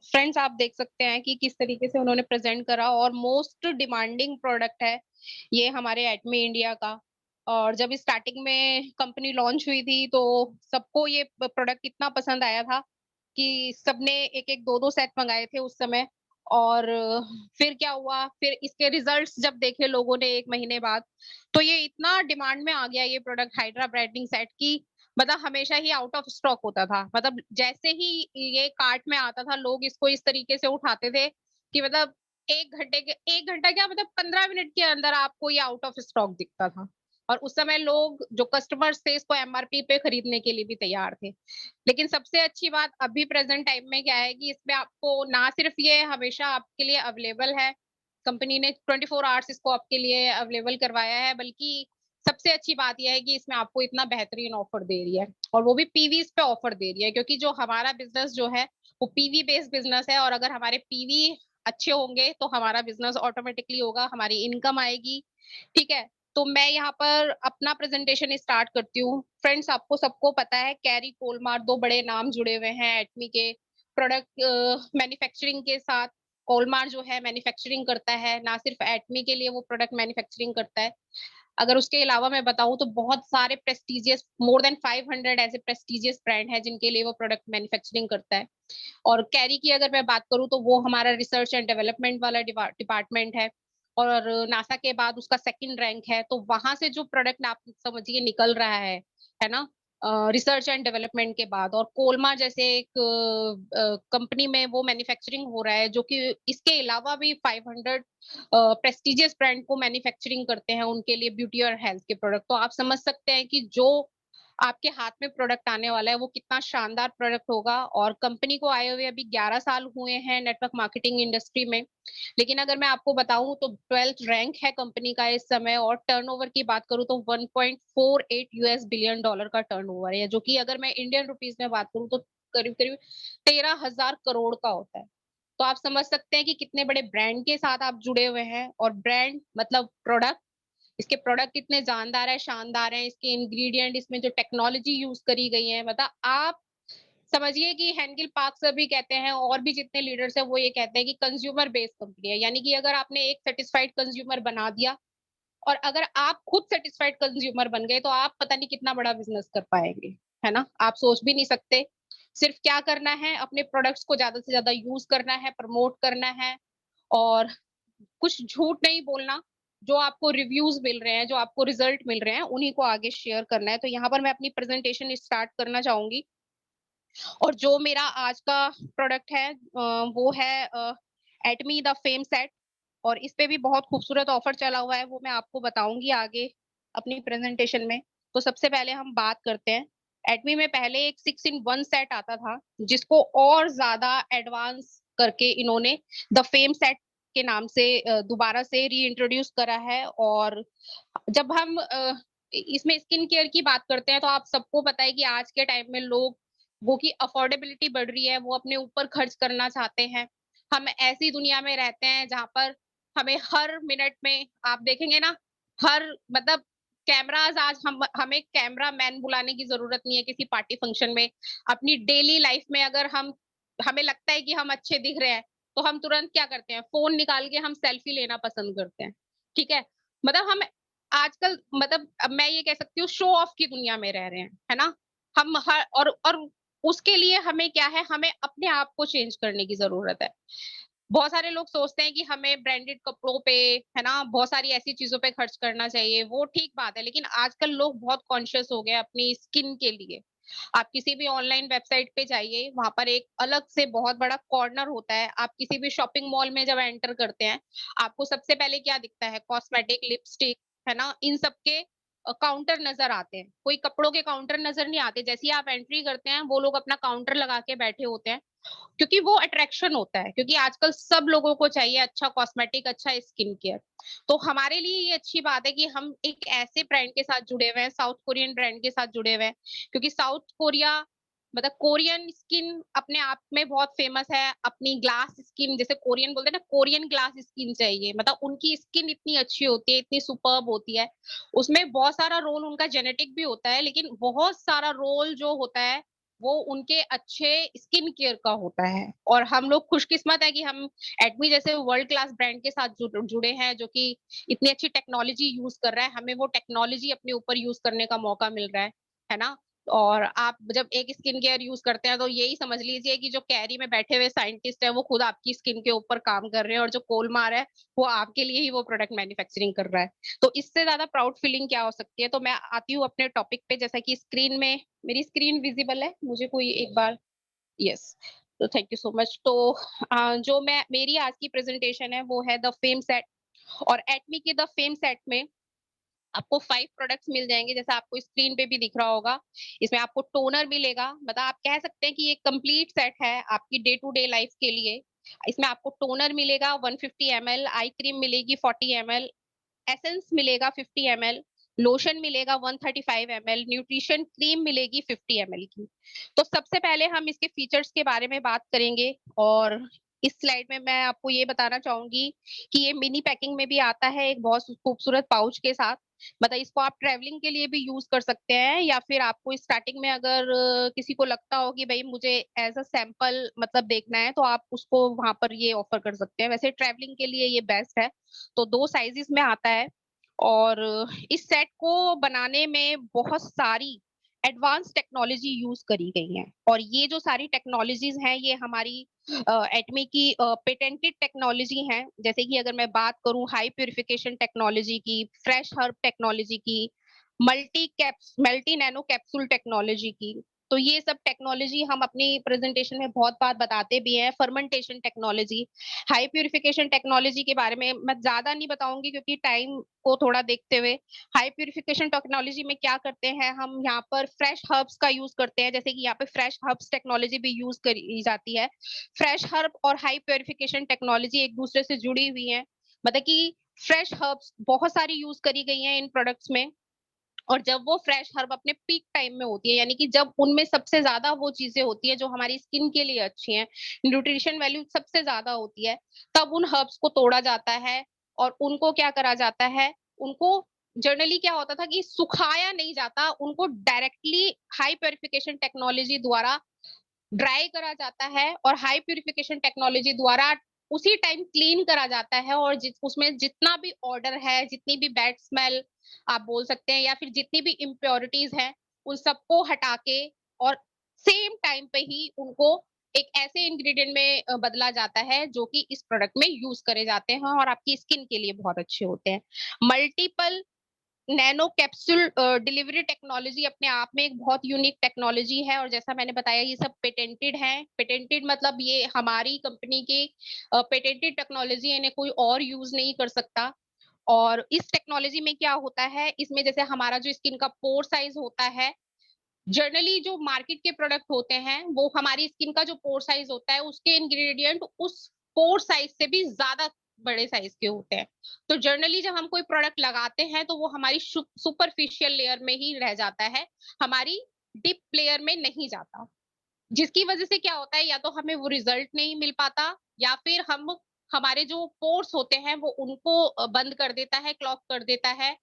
फ्रेंड्स आप देख सकते हैं कि किस तरीके से उन्होंने प्रेजेंट करा, और मोस्ट डिमांडिंग प्रोडक्ट है ये हमारे एटमी इंडिया का। और जब स्टार्टिंग में कंपनी लॉन्च हुई थी तो सबको ये प्रोडक्ट इतना पसंद आया था कि सबने एक एक दो दो सेट मंगाए थे उस समय। और फिर क्या हुआ, फिर इसके रिजल्ट्स जब देखे लोगों ने 1 महीने बाद, तो ये इतना डिमांड में आ गया ये प्रोडक्ट हाइड्रा ब्राइटनिंग सेट की, मतलब हमेशा ही आउट ऑफ स्टॉक होता था। मतलब जैसे ही ये कार्ट में आता था लोग इसको इस तरीके से उठाते थे कि मतलब 1 घंटा क्या, मतलब 15 मिनट के अंदर आपको ये आउट ऑफ स्टॉक दिखता था। और उस समय लोग जो कस्टमर्स थे इसको एमआरपी पे खरीदने के लिए भी तैयार थे। लेकिन सबसे अच्छी बात अभी प्रेजेंट टाइम में क्या है कि इसमें आपको ना सिर्फ ये हमेशा आपके लिए अवेलेबल है, कंपनी ने 24 आवर्स इसको आपके लिए अवेलेबल करवाया है, बल्कि सबसे अच्छी बात यह है कि इसमें आपको इतना बेहतरीन ऑफर दे रही है, और वो भी पीवीज पे ऑफर दे रही है, क्योंकि जो हमारा बिजनेस जो है वो पीवी बेस्ड बिजनेस है। और अगर हमारे पीवी अच्छे होंगे तो हमारा बिजनेस ऑटोमेटिकली होगा, हमारी इनकम आएगी। ठीक है, तो मैं यहाँ पर अपना प्रेजेंटेशन स्टार्ट करती हूँ। फ्रेंड्स, आपको सबको पता है कैरी कोलमार 2 बड़े नाम जुड़े हुए हैं एटमी के प्रोडक्ट मैन्युफैक्चरिंग के साथ। कोलमार जो है मैन्युफैक्चरिंग करता है, ना सिर्फ एटमी के लिए वो प्रोडक्ट मैन्युफैक्चरिंग करता है। अगर उसके अलावा मैं बताऊं तो बहुत सारे प्रेस्टिजियस मोर देन 500 ऐसे प्रेस्टिजियस ब्रांड है जिनके लिए वो प्रोडक्ट मैन्युफैक्चरिंग करता है। और कैरी की अगर मैं बात करूं तो वो हमारा रिसर्च एंड डेवलपमेंट वाला डिपार्टमेंट है और नासा के बाद उसका सेकंड रैंक है। तो वहां से जो प्रोडक्ट आप समझिए निकल रहा है ना, रिसर्च एंड डेवलपमेंट के बाद। और कोलमा जैसे एक कंपनी में वो मैन्युफैक्चरिंग हो रहा है जो कि इसके अलावा भी 500 प्रेस्टिजियस ब्रांड को मैन्युफैक्चरिंग करते हैं उनके लिए ब्यूटी और हेल्थ के प्रोडक्ट। तो आप समझ सकते हैं कि जो आपके हाथ में प्रोडक्ट आने वाला है वो कितना शानदार प्रोडक्ट होगा। और कंपनी को आए हुए अभी 11 साल हुए हैं नेटवर्क मार्केटिंग इंडस्ट्री में। लेकिन अगर मैं आपको बताऊं तो 12th रैंक है कंपनी का इस समय। और टर्नओवर की बात करूं तो 1.48 यूएस बिलियन डॉलर का टर्नओवर है, जो कि अगर मैं इंडियन रुपीस में बात करूं तो करीब करीब 13,000 करोड़ का होता है। तो आप समझ सकते हैं कि कितने बड़े ब्रांड के साथ आप जुड़े हुए हैं। और ब्रांड मतलब प्रोडक्ट, इसके प्रोडक्ट कितने जानदार है, शानदार है, इसके इंग्रेडिएंट, इसमें जो टेक्नोलॉजी यूज करी गई है, मतलब आप समझिए कि हेनकिल पार्क सर भी कहते हैं और भी जितने लीडर्स हैं वो ये कहते हैं कि कंज्यूमर बेस्ड कंपनी है। यानी कि अगर आपने एक सेटिस्फाइड कंज्यूमर बना दिया और अगर आप खुद सेटिस्फाइड कंज्यूमर बन गए तो आप पता नहीं कितना बड़ा बिजनेस कर पाएंगे, है ना। आप सोच भी नहीं सकते। सिर्फ क्या करना है, अपने प्रोडक्ट्स को ज्यादा से ज्यादा यूज करना है, प्रमोट करना है और कुछ झूठ नहीं बोलना। जो आपको रिव्यूज मिल रहे हैं, जो आपको रिजल्ट मिल रहे हैं, उन्हीं को आगे शेयर करना है। तो यहाँ पर मैं अपनी प्रेजेंटेशन स्टार्ट करना चाहूंगी। और जो मेरा आज का प्रोडक्ट है वो है एटमी द फेम सेट। और इस पे भी बहुत खूबसूरत ऑफर चला हुआ है, वो मैं आपको बताऊंगी आगे अपनी प्रेजेंटेशन में। तो सबसे पहले हम बात करते हैं, एटमी में पहले एक 6-in-1 सेट आता था जिसको और ज्यादा एडवांस करके इन्होंने द फेम सेट के नाम से दोबारा से री इंट्रोड्यूस करा है। और जब हम इसमें स्किन केयर की बात करते हैं तो आप सबको पता है कि आज के टाइम में लोग वो की अफोर्डेबिलिटी बढ़ रही है, वो अपने ऊपर खर्च करना चाहते हैं। हम ऐसी दुनिया में रहते हैं जहां पर हमें हर मिनट में आप देखेंगे ना, हर मतलब कैमराज, आज हम हमें कैमरा मैन बुलाने की जरूरत नहीं है किसी पार्टी फंक्शन में। अपनी डेली लाइफ में अगर हम हमें लगता है कि हम अच्छे दिख रहे हैं तो हम तुरंत क्या करते हैं, फोन निकाल के हम सेल्फी लेना पसंद करते हैं। ठीक है, मतलब हम आजकल मतलब अब मैं ये कह सकती हूँ शो ऑफ की दुनिया में रह रहे हैं, है ना। हम हर और उसके लिए हमें क्या है, हमें अपने आप को चेंज करने की जरूरत है। बहुत सारे लोग सोचते हैं कि हमें ब्रांडेड कपड़ों पे, है ना, बहुत सारी ऐसी चीजों पे खर्च करना चाहिए, वो ठीक बात है। लेकिन आजकल लोग बहुत कॉन्शियस हो गए अपनी स्किन के लिए। आप किसी भी ऑनलाइन वेबसाइट पे जाइए, वहां पर एक अलग से बहुत बड़ा कॉर्नर होता है। आप किसी भी शॉपिंग मॉल में जब एंटर करते हैं, आपको सबसे पहले क्या दिखता है, कॉस्मेटिक, लिपस्टिक, है ना, इन सब के काउंटर नजर आते हैं। कोई कपड़ों के काउंटर नजर नहीं आते। जैसे ही आप एंट्री करते हैं वो लोग अपना काउंटर लगा के बैठे होते हैं, क्योंकि वो अट्रैक्शन होता है। क्योंकि आजकल सब लोगों को चाहिए अच्छा कॉस्मेटिक, अच्छा स्किन केयर। तो हमारे लिए ये अच्छी बात है कि हम एक ऐसे ब्रांड के साथ जुड़े हुए हैं, साउथ कोरियन ब्रांड के साथ जुड़े हुए हैं। क्योंकि साउथ कोरिया मतलब कोरियन स्किन अपने आप में बहुत फेमस है। अपनी ग्लास स्किन, जैसे कोरियन बोलते हैं ना, कोरियन ग्लास स्किन चाहिए, मतलब उनकी स्किन इतनी अच्छी होती है, इतनी सुपर्ब होती है। उसमें बहुत सारा रोल उनका जेनेटिक भी होता है, लेकिन बहुत सारा रोल जो होता है वो उनके अच्छे स्किन केयर का होता है। और हम लोग खुशकिस्मत है कि हम एटमी जैसे वर्ल्ड क्लास ब्रांड के साथ जुड़े हैं, जो कि इतनी अच्छी टेक्नोलॉजी यूज कर रहा है। हमें वो टेक्नोलॉजी अपने ऊपर यूज करने का मौका मिल रहा है ना। और आप जब एक स्किन केयर यूज करते हैं तो यही समझ लीजिए कि जो कैरी में बैठे हुए साइंटिस्ट है वो खुद आपकी स्किन के ऊपर काम कर रहे हैं, और जो कोलमार है वो आपके लिए ही वो प्रोडक्ट मैन्युफैक्चरिंग कर रहा है। तो इससे ज्यादा प्राउड फीलिंग क्या हो सकती है। तो मैं आती हूँ अपने टॉपिक पे। जैसा कि स्क्रीन में मेरी स्क्रीन विजिबल है, मुझे कोई एक बार, यस, तो थैंक यू सो मच। तो जो मैं मेरी आज की प्रेजेंटेशन है वो है द फेम सेट। और एटमी के द फेम सेट में आपको 5 प्रोडक्ट्स मिल जाएंगे, जैसा आपको स्क्रीन पे भी दिख रहा होगा। इसमें आपको टोनर मिलेगा, मतलब आप कह सकते हैं कि ये कंप्लीट सेट है आपकी डे टू डे लाइफ के लिए। इसमें आपको टोनर मिलेगा 150 ml, आई क्रीम मिलेगी 40 ml, एसेंस मिलेगा 50 ml, लोशन मिलेगा 135 ml, न्यूट्रिशन क्रीम मिलेगी 50 ml की। तो सबसे पहले हम इसके फीचर्स के बारे में बात करेंगे। और इस स्लाइड में मैं आपको ये बताना चाहूंगी कि ये मिनी पैकिंग में भी आता है एक बहुत खूबसूरत पाउच के साथ। मतलब इसको आप ट्रैवलिंग के लिए भी यूज कर सकते हैं, या फिर आपको स्टार्टिंग में अगर किसी को लगता हो कि भाई मुझे एज अ सैंपल मतलब देखना है, तो आप उसको वहां पर ये ऑफर कर सकते हैं। वैसे ट्रैवलिंग के लिए ये बेस्ट है। तो 2 साइजेस में आता है, और इस सेट को बनाने में बहुत सारी एडवांस टेक्नोलॉजी यूज करी गई है, और ये जो सारी टेक्नोलॉजीज हैं ये हमारी एटमी की पेटेंटेड टेक्नोलॉजी हैं। जैसे कि अगर मैं बात करूं हाई प्यूरिफिकेशन टेक्नोलॉजी की, फ्रेश हर्ब टेक्नोलॉजी की, मल्टी नैनो कैप्सूल टेक्नोलॉजी की। तो ये सब टेक्नोलॉजी हम अपनी प्रेजेंटेशन में बहुत बार बताते भी हैं। Fermentation technology, high purification technology के बारे में मैं ज्यादा नहीं बताऊंगी क्योंकि टाइम को थोड़ा देखते हुए। हाई प्यूरिफिकेशन टेक्नोलॉजी में क्या करते हैं, हम यहाँ पर फ्रेश हर्ब्स का यूज करते हैं। जैसे कि यहाँ पे फ्रेश हर्ब्स टेक्नोलॉजी भी यूज करी जाती है। फ्रेश हर्ब और हाई प्यूरिफिकेशन टेक्नोलॉजी एक दूसरे से जुड़ी हुई है। मतलब कि फ्रेश हर्ब्स बहुत सारी यूज करी गई हैं इन प्रोडक्ट्स में, और जब वो फ्रेश हर्ब अपने पीक टाइम में होती है, यानी कि जब उनमें सबसे ज्यादा वो चीजें होती है जो हमारी स्किन के लिए अच्छी हैं, न्यूट्रिशन वैल्यू सबसे ज्यादा होती है, तब उन हर्ब्स को तोड़ा जाता है और उनको क्या करा जाता है, उनको जनरली क्या होता था कि सुखाया नहीं जाता, उनको डायरेक्टली हाई प्यूरिफिकेशन टेक्नोलॉजी द्वारा ड्राई करा जाता है और हाई प्यूरिफिकेशन टेक्नोलॉजी द्वारा उसी टाइम क्लीन करा जाता है, और उसमें जितना भी ऑर्डर है, जितनी भी बैड स्मेल आप बोल सकते हैं, या फिर जितनी भी इम्प्योरिटीज हैं, उन सबको हटा के और सेम टाइम पे ही उनको एक ऐसे इंग्रेडिएंट में बदला जाता है जो कि इस प्रोडक्ट में यूज करे जाते हैं और आपकी स्किन के लिए बहुत अच्छे होते हैं। Multiple nano capsule delivery technology अपने आप में एक बहुत यूनिक टेक्नोलॉजी है, और जैसा मैंने बताया ये सब पेटेंटेड है। पेटेंटेड मतलब ये हमारी कंपनी की पेटेंटेड टेक्नोलॉजी है, इन्हें कोई और यूज नहीं कर सकता। और इस टेक्नोलॉजी में क्या होता है, इसमें जैसे हमारा जो स्किन का पोर साइज होता है, जनरली जो मार्केट के प्रोडक्ट होते हैं वो हमारी स्किन का जो पोर साइज होता है उसके इंग्रेडिएंट उस पोर साइज से भी ज्यादा बड़े साइज के होते हैं। तो जनरली जब हम कोई प्रोडक्ट लगाते हैं तो वो हमारी सुपरफिशियल लेयर में ही रह जाता है, हमारी डीप लेयर में नहीं जाता। जिसकी वजह से क्या होता है, या तो हमें वो रिजल्ट नहीं मिल पाता, या फिर हम हमारे जो पोर्स होते हैं वो उनको बंद कर देता है, क्लॉग कर देता है।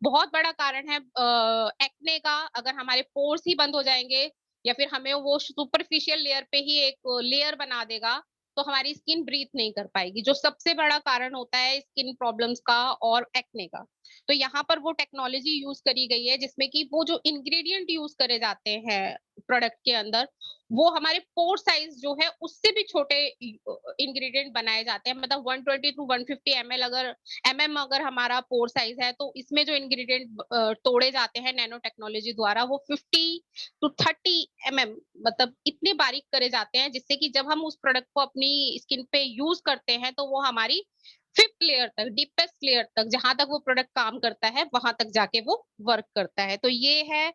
बहुत बड़ा कारण है एक्ने का। अगर हमारे पोर्स ही बंद हो जाएंगे, या फिर हमें वो सुपरफिशियल लेयर पे ही एक लेयर बना देगा, तो हमारी स्किन ब्रीथ नहीं कर पाएगी, जो सबसे बड़ा कारण होता है स्किन प्रॉब्लम्स का और एक्ने का। तो यहाँ पर वो टेक्नोलॉजी यूज करी गई है जिसमें कि वो जो इंग्रेडिएंट यूज करे जाते हैं प्रोडक्ट के अंदर, वो हमारे पोर साइज जो है उससे भी छोटे इंग्रेडिएंट बनाए जाते हैं। मतलब 120 टू 150 ml अगर हमारा पोर साइज है, तो इसमें जो इंग्रेडिएंट तोड़े जाते हैं नैनो टेक्नोलॉजी द्वारा, वो 50 टू 30 मतलब इतने बारीक करे जाते हैं, जिससे कि जब हम उस प्रोडक्ट को अपनी स्किन पे यूज करते हैं तो वो हमारी फिफ्थ लेयर तक, डीपेस्ट लेयर तक, जहां तक वो प्रोडक्ट काम करता है वहां तक जाके वो वर्क करता है। तो ये है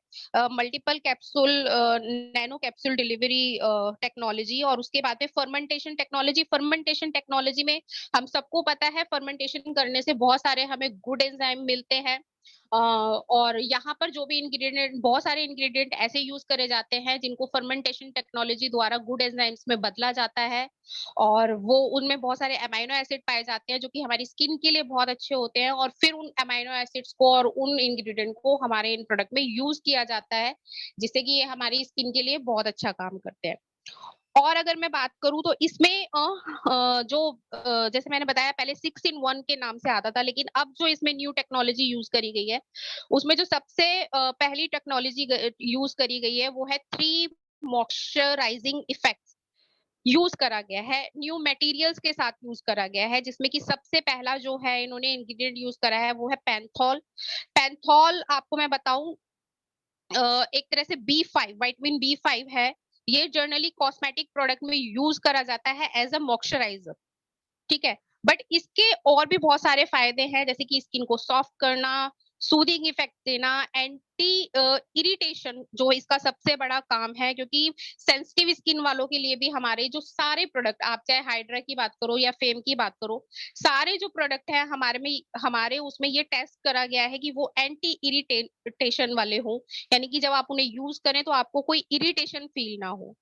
multiple capsule nano capsule delivery technology. और उसके बाद में फर्मेंटेशन टेक्नोलॉजी। फर्मेंटेशन टेक्नोलॉजी में हम सबको पता है फर्मेंटेशन करने से बहुत सारे हमें गुड एंजाइम मिलते हैं। और यहाँ पर जो भी इंग्रेडिएंट, बहुत सारे इंग्रेडिएंट ऐसे यूज करे जाते हैं जिनको फर्मेंटेशन टेक्नोलॉजी द्वारा गुड एंजाइम्स में बदला जाता है, और वो उनमें बहुत सारे अमाइनो एसिड पाए जाते हैं जो कि हमारी स्किन के लिए बहुत अच्छे होते हैं, और फिर उन अमाइनो एसिड्स को और उन इंग्रेडिएंट को हमारे इन प्रोडक्ट में यूज किया जाता है, जिससे कि ये हमारी स्किन के लिए बहुत अच्छा काम करते हैं। और अगर मैं बात करूं तो इसमें जैसे मैंने बताया पहले 6 in 1 के नाम से आता था, लेकिन अब जो इसमें न्यू टेक्नोलॉजी यूज करी गई है, उसमें जो सबसे पहली टेक्नोलॉजी यूज करी गई है वो है 3 मॉइस्चराइजिंग इफेक्ट यूज करा गया है, न्यू मटेरियल्स के साथ यूज करा गया है, जिसमें कि सबसे पहला जो है इन्होंने इंग्रेडिएंट यूज करा है वो है पैंथॉल। पैंथॉल आपको मैं बताऊं, एक तरह से B5, विटामिन B5 है। ये जनरली कॉस्मेटिक प्रोडक्ट में यूज करा जाता है एज अ मॉइस्चराइजर, ठीक है। बट इसके और भी बहुत सारे फायदे हैं, जैसे कि स्किन को सॉफ्ट करना, सूदिंग इफेक्ट देना, एंटी इरिटेशन जो इसका सबसे बड़ा काम है, क्योंकि सेंसिटिव स्किन वालों के लिए भी हमारे जो सारे प्रोडक्ट, आप चाहे हाइड्रा की बात करो या फेम की बात करो, सारे जो प्रोडक्ट है हमारे उसमें ये टेस्ट करा गया है कि वो एंटी इरिटेशन वाले हों, यानी कि जब आप उन्हें यूज करें तो आपको कोई इरिटेशन फील ना हो।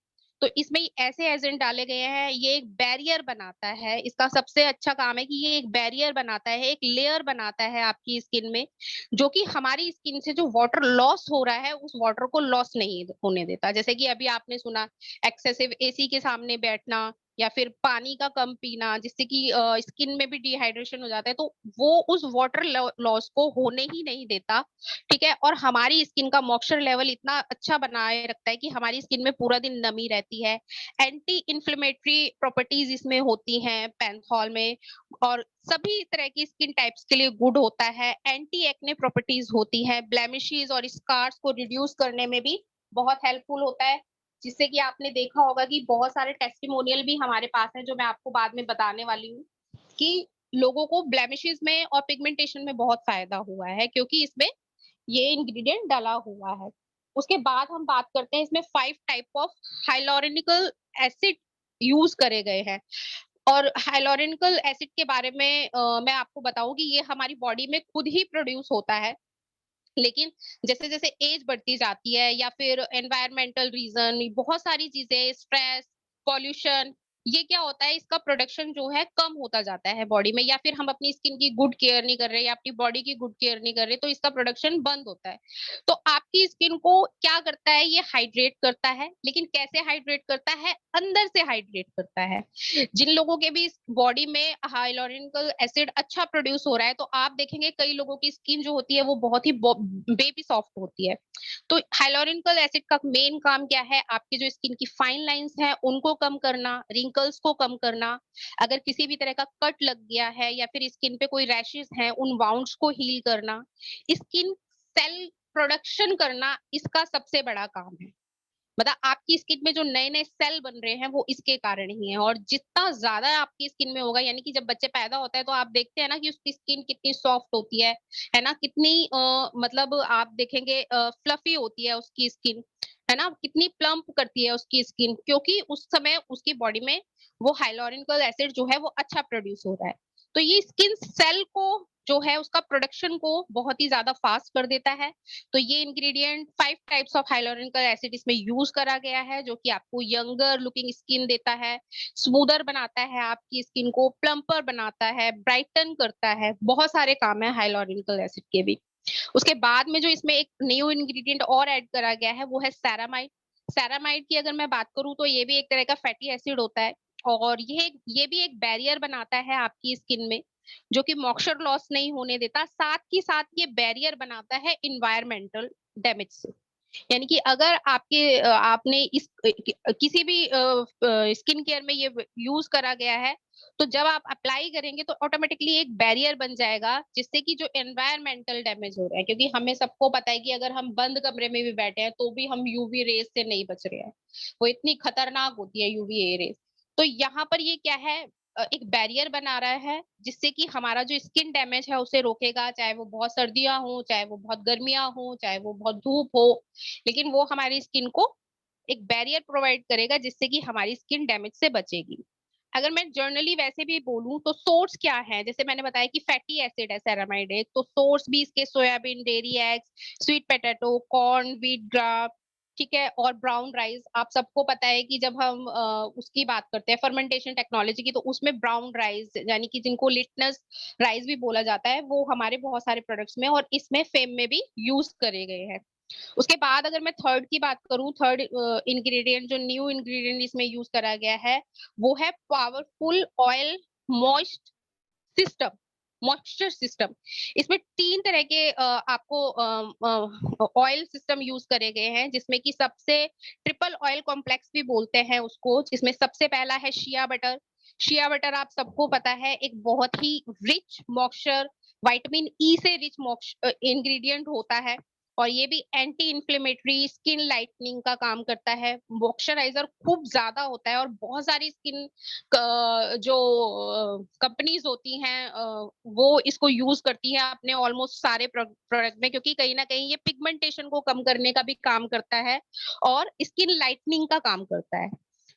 तो इसमें ऐसे एजेंट डाले गए हैं, ये एक बैरियर बनाता है। इसका सबसे अच्छा काम है कि ये एक बैरियर बनाता है, एक लेयर बनाता है आपकी स्किन में, जो कि हमारी स्किन से जो वाटर लॉस हो रहा है उस वाटर को लॉस नहीं होने देता। जैसे कि अभी आपने सुना एक्सेसिव एसी के सामने बैठना या फिर पानी का कम पीना, जिससे कि स्किन में भी डिहाइड्रेशन हो जाता है, तो वो उस वाटर लॉस को होने ही नहीं देता। ठीक है, और हमारी स्किन का मॉइस्चर लेवल इतना अच्छा बनाए रखता है कि हमारी स्किन में पूरा दिन नमी रहती है। एंटी इन्फ्लेमेटरी प्रॉपर्टीज इसमें होती हैं पैंथॉल में, और सभी तरह की स्किन टाइप्स के लिए गुड होता है। एंटी एक्ने प्रॉपर्टीज होती है, ब्लेमिशेस और स्कार्स को रिड्यूस करने में भी बहुत हेल्पफुल होता है। जिससे कि आपने देखा होगा कि बहुत सारे टेस्टिमोनियल भी हमारे पास हैं, जो मैं आपको बाद में बताने वाली हूँ, कि लोगों को ब्लेमिशेस में और पिगमेंटेशन में बहुत फायदा हुआ है, क्योंकि इसमें ये इंग्रेडिएंट डाला हुआ है। उसके बाद हम बात करते हैं, इसमें 5 टाइप ऑफ हाइलोरेनिकल एसिड यूज करे गए हैं। और हाइलोरेनिकल एसिड के बारे में मैं आपको बताऊं कि ये हमारी बॉडी में खुद ही प्रोड्यूस होता है, लेकिन जैसे-जैसे एज बढ़ती जाती है या फिर एनवायरमेंटल रीजन, बहुत सारी चीजें, स्ट्रेस, पॉल्यूशन, ये क्या होता है, इसका प्रोडक्शन जो है कम होता जाता है बॉडी में, या फिर हम अपनी स्किन की गुड केयर नहीं कर रहे या अपनी बॉडी की गुड केयर नहीं कर रहे, तो इसका प्रोडक्शन बंद होता है। तो आपकी स्किन को क्या करता है, ये हाइड्रेट करता है, लेकिन कैसे हाइड्रेट करता है, अंदर से हाइड्रेट करता है। जिन लोगों के भी बॉडी में हाइलोरिनिक एसिड अच्छा प्रोड्यूस हो रहा है, तो आप देखेंगे कई लोगों की स्किन जो होती है वो बहुत ही बेबी सॉफ्ट होती है। तो हाइलोरिनिक एसिड का मेन काम क्या है, आपकी जो स्किन की फाइन लाइंस हैं उनको कम करना, रिंकल्स को कम करना, अगर किसी भी तरह का कट लग गया है या फिर स्किन पे कोई रैशेस हैं उन वाउंड्स को हील करना, स्किन सेल प्रोडक्शन करना, इसका सबसे बड़ा काम है। मतलब आपकी स्किन में जो नए-नए सेल बन रहे हैं वो इसके कारण ही है, और जितना ज़्यादा आपकी स्किन में होगा, यानी कि जब बच्चे पैदा होता है तो आप देखते हैं ना कि उसकी स्किन कितनी सॉफ्ट होती है ना? कितनी मतलब आप देखेंगे फ्लफी होती है उसकी स्किन, है ना? कितनी प्लम्प करती है उसकी स्किन, क्योंकि उस समय उसकी बॉडी में वो हाइलोरिनिक एसिड जो है वो अच्छा प्रोड्यूस हो रहा है। तो ये स्किन सेल को जो है उसका प्रोडक्शन को बहुत ही ज़्यादा फास्ट कर देता है। तो ये इंग्रेडिएंट 5 टाइप्स ऑफ हाइलोरिनिक एसिड इसमें यूज करा गया है, जो कि आपको यंगर लुकिंग स्किन देता है, स्मूदर बनाता है आपकी स्किन को, प्लम्पर बनाता है, ब्राइटन करता है। बहुत सारे काम है हाइलोरिनिक एसिड के भी। उसके बाद में जो इसमें एक न्यू इंग्रेडिएंट और ऐड करा गया है वो है सेरामाइड। सेरामाइड की अगर मैं बात करूं तो ये भी एक तरह का फैटी एसिड होता है, और ये भी एक बैरियर बनाता है आपकी स्किन में, जो कि मॉइस्चर लॉस नहीं होने देता। साथ ही साथ ये बैरियर बनाता है इन्वायरमेंटल डैमेज से। यानी कि अगर आपने किसी भी स्किन केयर में ये यूज करा गया है, तो जब आप अप्लाई करेंगे तो ऑटोमेटिकली एक बैरियर बन जाएगा, जिससे कि जो एनवायरमेंटल डैमेज हो रहा है, क्योंकि हमें सबको पता है कि अगर हम बंद कमरे में भी बैठे हैं तो भी हम यूवी रेज से नहीं बच रहे हैं। वो इतनी खतरनाक होती है यूवी रेज। तो यहाँ पर ये क्या है, एक बैरियर बना रहा है, जिससे कि हमारा जो स्किन डैमेज है उसे रोकेगा, चाहे वो बहुत सर्दियां हो, चाहे वो बहुत गर्मियां हो, चाहे वो बहुत धूप हो, लेकिन वो हमारी स्किन को एक बैरियर प्रोवाइड करेगा, जिससे कि हमारी स्किन डैमेज से बचेगी। अगर मैं जर्नली वैसे भी बोलूं तो सोर्स क्या है, जैसे मैंने बताया कि फैटी एसिड है सेरामाइड एक, तो सोर्स भी इसके soybean, dairy eggs, sweet potato, corn, wheat grass, ठीक है, और ब्राउन राइस। आप सबको पता है कि जब हम उसकी बात करते हैं फर्मेंटेशन टेक्नोलॉजी की, तो उसमें ब्राउन राइस यानी कि जिनको लिटनस राइस भी बोला जाता है, वो हमारे बहुत सारे प्रोडक्ट्स में और इसमें फेम में भी यूज करे गए हैं। उसके बाद अगर मैं थर्ड की बात करूं, थर्ड इंग्रेडिएंट जो न्यू इंग्रेडिएंट इसमें यूज करा गया है वो है powerful oil moist system, moisture system. इसमें 3 तरह के आपको ऑयल सिस्टम यूज करे गए हैं, जिसमें कि सबसे ट्रिपल ऑयल कॉम्प्लेक्स भी बोलते हैं उसको, जिसमें सबसे पहला है शिया बटर। शिया बटर आप सबको पता है एक बहुत ही रिच मॉइस्चर, विटामिन ई से रिच इंग्रेडिएंट होता है, और ये भी एंटी इन्फ्लेमेटरी, स्किन लाइटनिंग का काम करता है, मॉइस्चराइजर खूब ज्यादा होता है, और बहुत सारी स्किन जो कंपनीज होती हैं वो इसको यूज करती हैं अपने ऑलमोस्ट सारे प्रोडक्ट में, क्योंकि कहीं ना कहीं ये पिगमेंटेशन को कम करने का भी काम करता है और स्किन लाइटनिंग का काम करता है।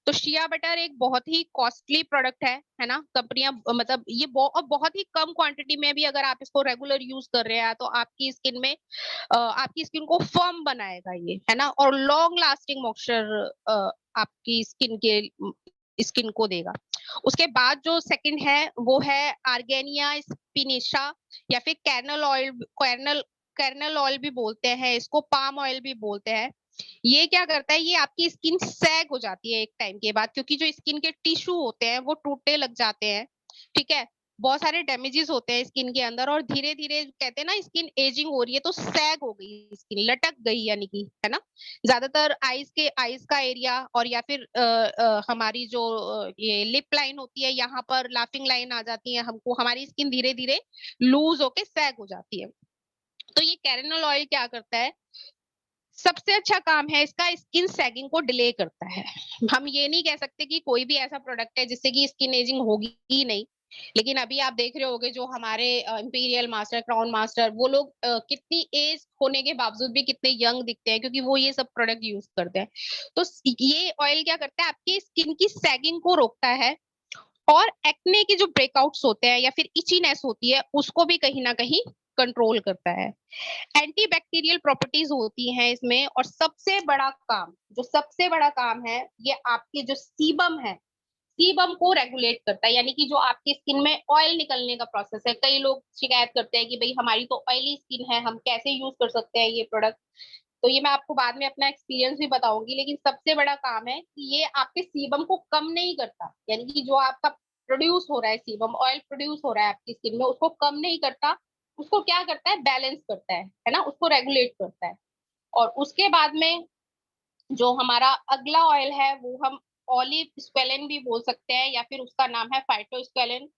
तो शिया बटर एक बहुत ही कॉस्टली प्रोडक्ट है ना। कंपनियां मतलब ये बहुत ही कम क्वांटिटी में भी अगर आप इसको रेगुलर यूज कर रहे हैं तो आपकी स्किन में आपकी स्किन को फर्म बनाएगा ये, है ना, और लॉन्ग लास्टिंग मॉइस्चर आपकी स्किन को देगा। उसके बाद जो सेकंड है वो है आर्गेनिया स्पिनिशा, या फिर कर्नल ऑयल भी बोलते हैं इसको, पाम ऑयल भी बोलते हैं। ये क्या करता है, ये आपकी स्किन सैग हो जाती है एक टाइम के बाद, क्योंकि जो स्किन के टिश्यू होते हैं वो टूटने लग जाते हैं, ठीक है। बहुत सारे डैमेजेस होते हैं स्किन के अंदर, और धीरे धीरे कहते हैं ना स्किन एजिंग हो रही है, तो सैग हो गई स्किन, लटक गई यानी कि, है ना। ज्यादातर आईज का एरिया, और या फिर हमारी जो ये लिप लाइन होती है, यहाँ पर लाफिंग लाइन आ जाती है हमको, हमारी स्किन धीरे धीरे लूज होके सैग हो जाती है। तो ये कैरेनल ऑयल क्या करता है, सबसे अच्छा काम है इसका, स्किन सैगिंग को डिले करता है। हम ये नहीं कह सकते कि कोई भी ऐसा प्रोडक्ट है जिससे कि स्किन एजिंग होगी ही नहीं, लेकिन अभी आप देख रहे होंगे जो हमारे इंपीरियल मास्टर, क्राउन मास्टर, वो लोग कितनी एज होने के बावजूद भी कितने यंग दिखते हैं, क्योंकि वो ये सब प्रोडक्ट यूज करते हैं। तो ये ऑयल क्या करता है, आपकी स्किन की सैगिंग को रोकता है, और एक्ने के जो ब्रेकआउट्स होते हैं या फिर इचीनेस होती है उसको भी कहीं ना कहीं कंट्रोल करता है। एंटीबैक्टीरियल प्रॉपर्टीज होती हैं इसमें, और सबसे बड़ा काम है, ये आपके जो सीबम है, सीबम को रेगुलेट करता है, यानी कि जो आपकी स्किन में ऑयल निकलने का प्रोसेस है। कई लोग शिकायत करते हैं कि भाई हमारी तो ऑयली स्किन है, हम कैसे यूज कर सकते हैं ये प्रोडक्ट। तो ये मैं आपको बाद में अपना एक्सपीरियंस भी बताऊंगी, लेकिन सबसे बड़ा काम है कि ये आपके सीबम को कम नहीं करता, यानी कि जो आपका प्रोड्यूस हो रहा है सीबम ऑयल, प्रोड्यूस हो रहा है आपकी स्किन में, उसको कम नहीं करता, उसको क्या करता है, बैलेंस करता है ना, उसको रेगुलेट करता है। और उसके बाद में जो हमारा अगला ऑयल है वो हम ऑलिव स्क्वेलिन भी बोल सकते हैं, या फिर उसका नाम है फाइटोस्क्वेलिन।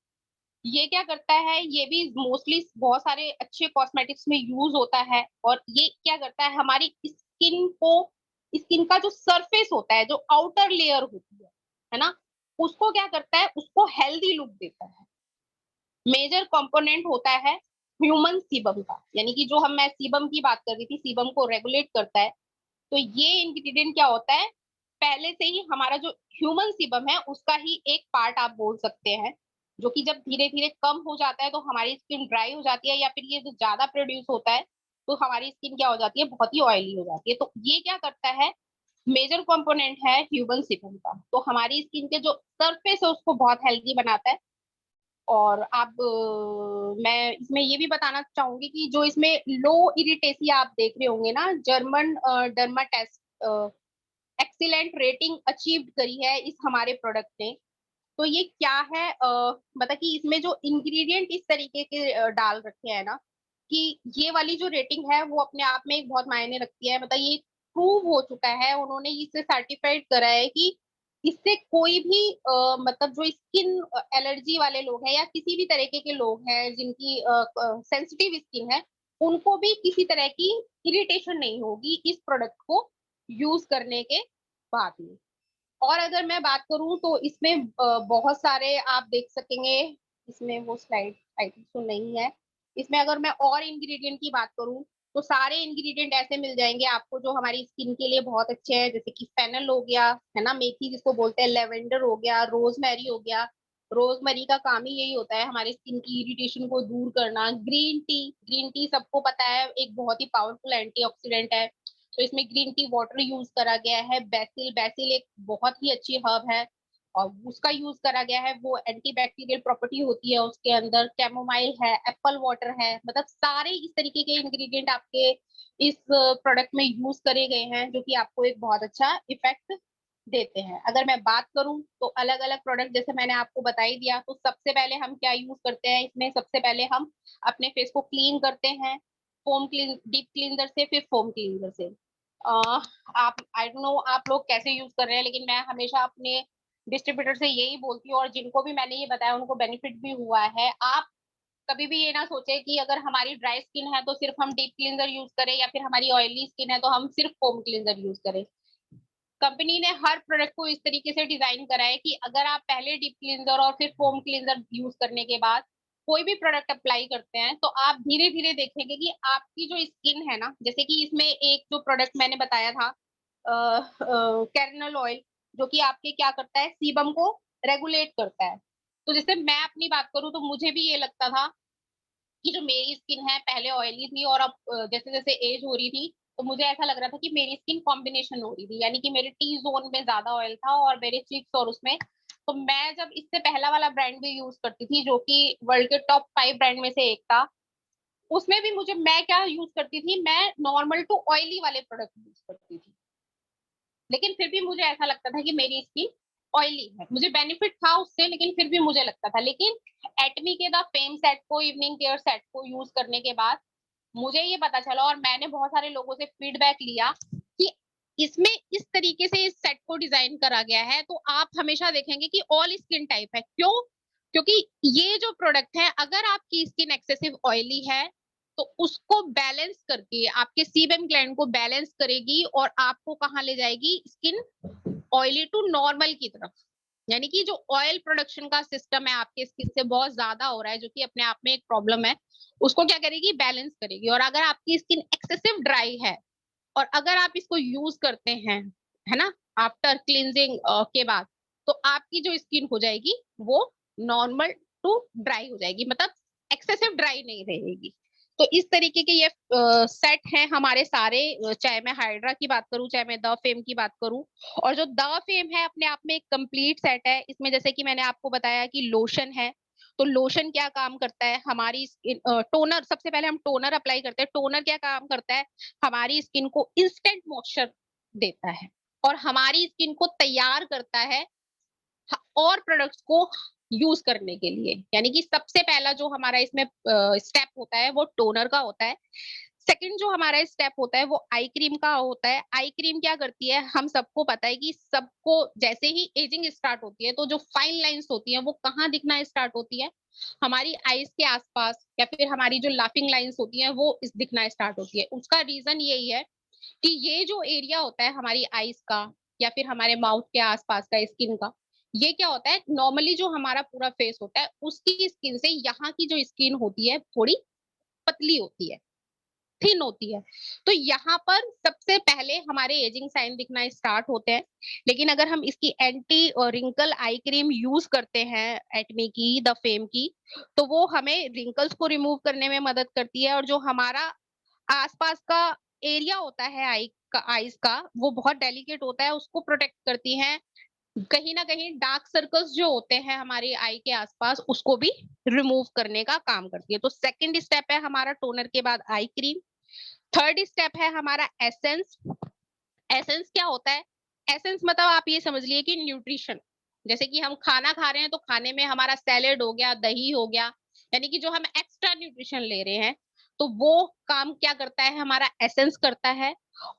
ये क्या करता है, ये भी मोस्टली बहुत सारे अच्छे कॉस्मेटिक्स में यूज होता है, और ये क्या करता है, हमारी स्किन का जो सरफेस होता है, जो आउटर लेयर होती है ना, उसको क्या करता है, उसको हेल्दी लुक देता है। मेजर कंपोनेंट होता है ह्यूमन सीबम का, यानी कि जो मैं सीबम की बात कर रही थी, सीबम को रेगुलेट करता है। तो ये इंग्रेडिएंट क्या होता है, पहले से ही हमारा जो ह्यूमन सीबम है उसका ही एक पार्ट आप बोल सकते हैं, जो कि जब धीरे धीरे कम हो जाता है तो हमारी स्किन ड्राई हो जाती है, या फिर ये जो ज्यादा प्रोड्यूस होता है तो हमारी स्किन क्या हो जाती है, बहुत ही ऑयली हो जाती है। तो ये क्या करता है, मेजर कंपोनेंट है ह्यूमन सीबम का, तो हमारी स्किन के जो सरफेस है उसको बहुत हेल्दी बनाता है। और आप मैं इसमें ये भी बताना चाहूंगी कि जो इसमें लो इरिटेसी आप देख रहे होंगे ना, German derma test excellent rating achieve करी है इस हमारे प्रोडक्ट ने। तो ये क्या है, मतलब कि इसमें जो इंग्रेडिएंट इस तरीके के डाल रखे हैं ना, कि ये वाली जो रेटिंग है वो अपने आप में एक बहुत मायने रखती है। मतलब ये प्रूव हो चुका है, उन्होंने इसे सर्टिफाइड करा है कि इससे कोई भी मतलब जो स्किन एलर्जी वाले लोग हैं या किसी भी तरीके के लोग हैं जिनकी सेंसिटिव स्किन है, उनको भी किसी तरह की इरिटेशन नहीं होगी इस प्रोडक्ट को यूज करने के बाद में। और अगर मैं बात करूं तो इसमें बहुत सारे आप देख सकेंगे, इसमें वो स्लाइड आई थिंक तो नहीं है। इसमें अगर मैं और इंग्रेडिएंट की बात करूं तो सारे इंग्रेडिएंट ऐसे मिल जाएंगे आपको जो हमारी स्किन के लिए बहुत अच्छे हैं, जैसे कि फेनल हो गया, है ना, मेथी जिसको बोलते हैं, लेवेंडर हो गया, रोजमेरी हो गया। रोजमेरी का काम ही यही होता है हमारे स्किन की इरिटेशन को दूर करना। ग्रीन टी सबको पता है एक बहुत ही पावरफुल एंटीऑक्सीडेंट है, तो इसमें ग्रीन टी वाटर यूज करा गया है। बेसिल बेसिल एक बहुत ही अच्छी हर्ब है और उसका यूज करा गया है, वो एंटीबैक्टीरियल प्रॉपर्टी होती है उसके अंदर। कैमोमाइल है, एप्पल वाटर है, मतलब सारे इस तरीके के इंग्रेडिएंट आपके इस प्रोडक्ट में यूज करे गए हैं जो कि आपको एक बहुत अच्छा इफेक्ट देते हैं। अगर मैं बात करूं तो अलग अलग प्रोडक्ट जैसे मैंने आपको बता ही दिया, तो सबसे पहले हम क्या यूज करते हैं इसमें, सबसे पहले हम अपने फेस को क्लीन करते हैं डीप क्लींजर से, फिर फोम क्लींजर से। आप आई डोंट नो आप लोग कैसे यूज कर रहे हैं, लेकिन मैं हमेशा अपने डिस्ट्रीब्यूटर से यही बोलती हूँ, और जिनको भी मैंने ये बताया उनको बेनिफिट भी हुआ है। आप कभी भी ये ना सोचे कि अगर हमारी ड्राई स्किन है तो सिर्फ हम डीप क्लींजर यूज करें, या फिर हमारी ऑयली स्किन है तो हम सिर्फ फोम क्लींजर यूज करें। कंपनी ने हर प्रोडक्ट को इस तरीके से डिजाइन करा है कि अगर आप पहले डीप क्लींजर और फिर फोम क्लींजर यूज करने के बाद कोई भी प्रोडक्ट अप्लाई करते हैं तो आप धीरे धीरे देखेंगे कि आपकी जो स्किन है ना, जैसे कि इसमें एक जो प्रोडक्ट मैंने बताया था कैरनल ऑयल, जो कि आपके क्या करता है, सीबम को रेगुलेट करता है। तो जैसे मैं अपनी बात करूं तो मुझे भी ये लगता था कि जो मेरी स्किन है पहले ऑयली थी, और अब जैसे जैसे एज हो रही थी तो मुझे ऐसा लग रहा था कि मेरी स्किन कॉम्बिनेशन हो रही थी, यानी कि मेरे टी जोन में ज्यादा ऑयल था और मेरे चिक्स और उसमें। तो मैं जब इससे पहला वाला ब्रांड भी यूज करती थी जो कि वर्ल्ड के टॉप 5 ब्रांड में से एक था, उसमें भी मुझे, मैं क्या यूज करती थी, मैं नॉर्मल टू ऑयली वाले प्रोडक्ट यूज करती थी, लेकिन फिर भी मुझे ऐसा लगता था कि मेरी स्किन ऑयली है। मुझे बेनिफिट था उससे, लेकिन फिर भी मुझे लगता था। लेकिन एटमी के द फेम सेट को, इवनिंग केयर सेट को यूज करने के बाद मुझे ये पता चला, और मैंने बहुत सारे लोगों से फीडबैक लिया कि इसमें इस तरीके से इस सेट को डिजाइन करा गया है तो आप हमेशा देखेंगे कि ऑल स्किन टाइप है। क्यों? क्योंकि ये जो प्रोडक्ट है, अगर आपकी स्किन एक्सेसिव ऑयली है तो उसको बैलेंस करके आपके सीबम ग्लैंड को बैलेंस करेगी और आपको कहाँ ले जाएगी, स्किन ऑयली टू नॉर्मल की तरफ। यानी कि जो ऑयल प्रोडक्शन का सिस्टम है आपके स्किन से बहुत ज्यादा हो रहा है, जो कि अपने आप में एक प्रॉब्लम है, उसको क्या करेगी, बैलेंस करेगी। और अगर आपकी स्किन एक्सेसिव ड्राई है और अगर आप इसको यूज करते हैं, है ना, आफ्टर क्लींजिंग के बाद, तो आपकी जो स्किन हो जाएगी वो नॉर्मल टू ड्राई हो जाएगी, मतलब एक्सेसिव ड्राई नहीं रहेगी। तो इस तरीके के ये सेट हैं हमारे सारे, चाहे मैं हाइड्रा की बात करूं, चाहे मैं द फेम की बात करूं। और जो द फेम है अपने आप में एक कंप्लीट सेट है। इसमें जैसे कि मैंने आपको बताया कि लोशन है, तो लोशन क्या काम करता है, हमारी टोनर, सबसे पहले हम टोनर अप्लाई करते हैं। टोनर क्या काम करता है, हमारी स्किन को इंस्टेंट मॉइस्चर देता है और हमारी स्किन को तैयार करता है और प्रोडक्ट्स को यूज करने के लिए। यानी कि सबसे पहला जो हमारा इसमें स्टेप होता है वो टोनर का होता है। सेकंड जो हमारा स्टेप होता है वो आई क्रीम का होता है। आई क्रीम क्या करती है, हम सबको पता है कि सबको जैसे ही एजिंग स्टार्ट होती है तो जो फाइन लाइंस होती है वो कहाँ दिखना स्टार्ट होती है, हमारी आईज के आसपास, या फिर हमारी जो लाफिंग लाइंस होती है वो इस दिखना स्टार्ट होती है। उसका रीजन यही है कि ये जो एरिया होता है हमारी आईज का या फिर हमारे माउथ के आसपास का स्किन का, ये क्या होता है, नॉर्मली जो हमारा पूरा फेस होता है उसकी स्किन से यहाँ की जो स्किन होती है थोड़ी पतली होती है, थिन होती है। तो यहाँ पर सबसे पहले हमारे एजिंग साइन दिखना स्टार्ट होते हैं। लेकिन अगर हम इसकी anti wrinkle eye cream use करते हैं, एटमी की, द फेम की, तो वो हमें रिंकल्स को रिमूव करने में मदद करती है। और जो हमारा आसपास का एरिया होता है आई का, आईज का, वो बहुत डेलिकेट होता है, उसको प्रोटेक्ट करती हैं। कहीं ना कहीं डार्क सर्कल्स जो होते हैं हमारी आई के आसपास, उसको भी रिमूव करने का काम करती है। तो सेकंड स्टेप है हमारा टोनर के बाद आई क्रीम। थर्ड स्टेप है हमारा एसेंस। एसेंस क्या होता है, एसेंस मतलब आप ये समझ लिए कि न्यूट्रिशन। जैसे कि हम खाना खा रहे हैं तो खाने में हमारा सैलेड हो गया, दही हो गया, यानी कि जो हम एक्स्ट्रा न्यूट्रिशन ले रहे हैं, तो वो काम क्या करता है, हमारा एसेंस करता है।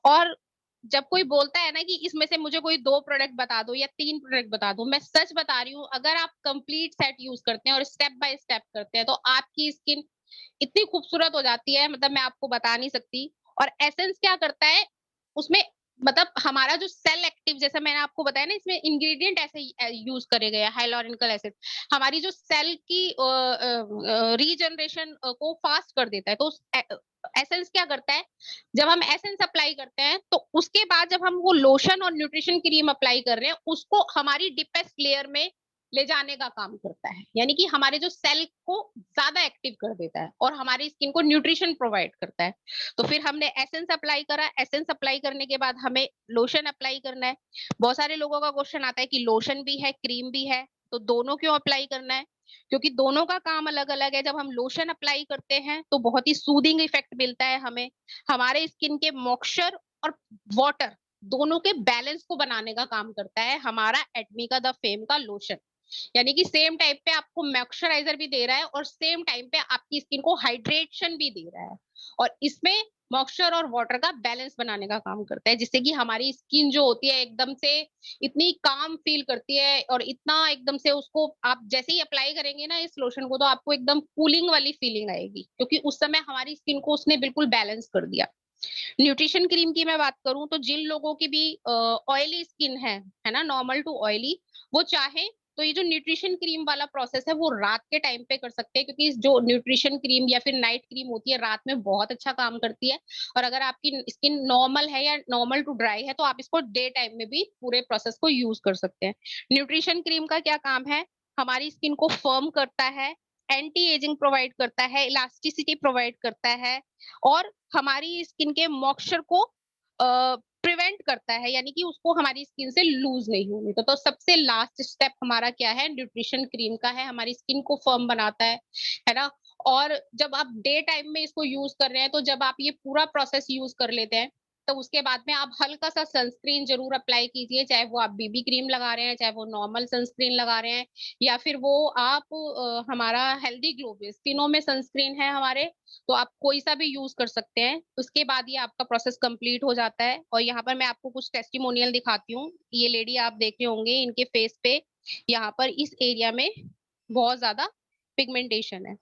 और जब कोई बोलता है ना कि इसमें से मुझे कोई 2 प्रोडक्ट बता दो या 3 प्रोडक्ट बता दो, मैं सच बता रही हूँ, अगर आप कंप्लीट सेट यूज करते हैं और स्टेप बाय स्टेप करते हैं तो आपकी स्किन इतनी खूबसूरत हो जाती है, मतलब मैं आपको बता नहीं सकती। और एसेंस क्या करता है उसमें, मतलब हमारा जो सेल एक्टिव, जैसे मैंने आपको बताया ना, इसमें इंग्रेडिएंट ऐसे यूज करे गए हैं, हाइलोरिनिक एसिड, हमारी जो सेल की रीजनरेशन को फास्ट कर देता है। तो एसेंस क्या करता है, जब हम एसेंस अप्लाई करते हैं तो उसके बाद जब हम वो लोशन और न्यूट्रिशन क्रीम अप्लाई कर रहे हैं, उसको हमारी डीपेस्ट लेयर में ले जाने का काम करता है। यानी कि हमारे जो सेल को ज्यादा एक्टिव कर देता है और हमारी स्किन को न्यूट्रिशन प्रोवाइड करता है। तो फिर हमने एसेंस अप्लाई करा, एसेंस अप्लाई करने के बाद हमें लोशन अप्लाई करना है। बहुत सारे लोगों का क्वेश्चन आता है कि लोशन भी है क्रीम भी है, तो दोनों क्यों अप्लाई करना है? क्योंकि दोनों का काम अलग अलग है। जब हम लोशन अप्लाई करते हैं तो बहुत ही सूदिंग इफेक्ट मिलता है हमें, हमारे स्किन के मॉइस्चर और वाटर दोनों के बैलेंस को बनाने का काम करता है हमारा एटमी का द फेम का लोशन। यानी कि सेम टाइम पे आपको मॉइस्चराइजर भी दे रहा है और सेम टाइम पे आपकी स्किन को हाइड्रेशन भी दे रहा है, और इसमें मॉइस्चर और वाटर का बैलेंस बनाने का काम करता है, जिससे कि हमारी स्किन जो होती है एकदम से इतनी काम फील करती है, और इतना एकदम से उसको आप जैसे ही अप्लाई करेंगे ना इस लोशन को, तो आपको एकदम कूलिंग वाली फीलिंग आएगी, क्योंकि उस समय हमारी स्किन को उसने बिल्कुल बैलेंस कर दिया। न्यूट्रिशन क्रीम की मैं बात करूं तो जिन लोगों की भी ऑयली स्किन है ना, नॉर्मल टू ऑयली, वो चाहे तो ये जो न्यूट्रिशन क्रीम वाला प्रोसेस है वो रात के टाइम पे कर सकते हैं, क्योंकि जो न्यूट्रिशन क्रीम या फिर नाइट क्रीम होती है रात में बहुत अच्छा काम करती है। और अगर आपकी स्किन नॉर्मल है या नॉर्मल टू ड्राई है तो आप इसको डे टाइम में भी पूरे प्रोसेस को यूज कर सकते हैं। न्यूट्रिशन क्रीम का क्या काम है, हमारी स्किन को फर्म करता है, एंटी एजिंग प्रोवाइड करता है, इलास्टिसिटी प्रोवाइड करता है, और हमारी स्किन के मॉइस्चर को प्रिवेंट करता है, यानी कि उसको हमारी स्किन से लूज नहीं होने तो सबसे लास्ट स्टेप हमारा क्या है, न्यूट्रिशन क्रीम का है, हमारी स्किन को फर्म बनाता है ना। और जब आप डे टाइम में इसको यूज कर रहे हैं, तो जब आप ये पूरा प्रोसेस यूज कर लेते हैं, तो उसके बाद में आप हल्का सा सनस्क्रीन जरूर अप्लाई कीजिए, चाहे वो आप बीबी क्रीम लगा रहे हैं, चाहे वो नॉर्मल सनस्क्रीन लगा रहे हैं, या फिर वो आप हमारा हेल्दी ग्लो बेस, तीनों में सनस्क्रीन है हमारे, तो आप कोई सा भी यूज कर सकते हैं। उसके बाद ये आपका प्रोसेस कंप्लीट हो जाता है। और यहाँ पर मैं आपको कुछ टेस्टिमोनियल दिखाती हूँ। ये लेडी आप देख रहे होंगे, इनके फेस पे यहाँ पर इस एरिया में बहुत ज्यादा पिगमेंटेशन है,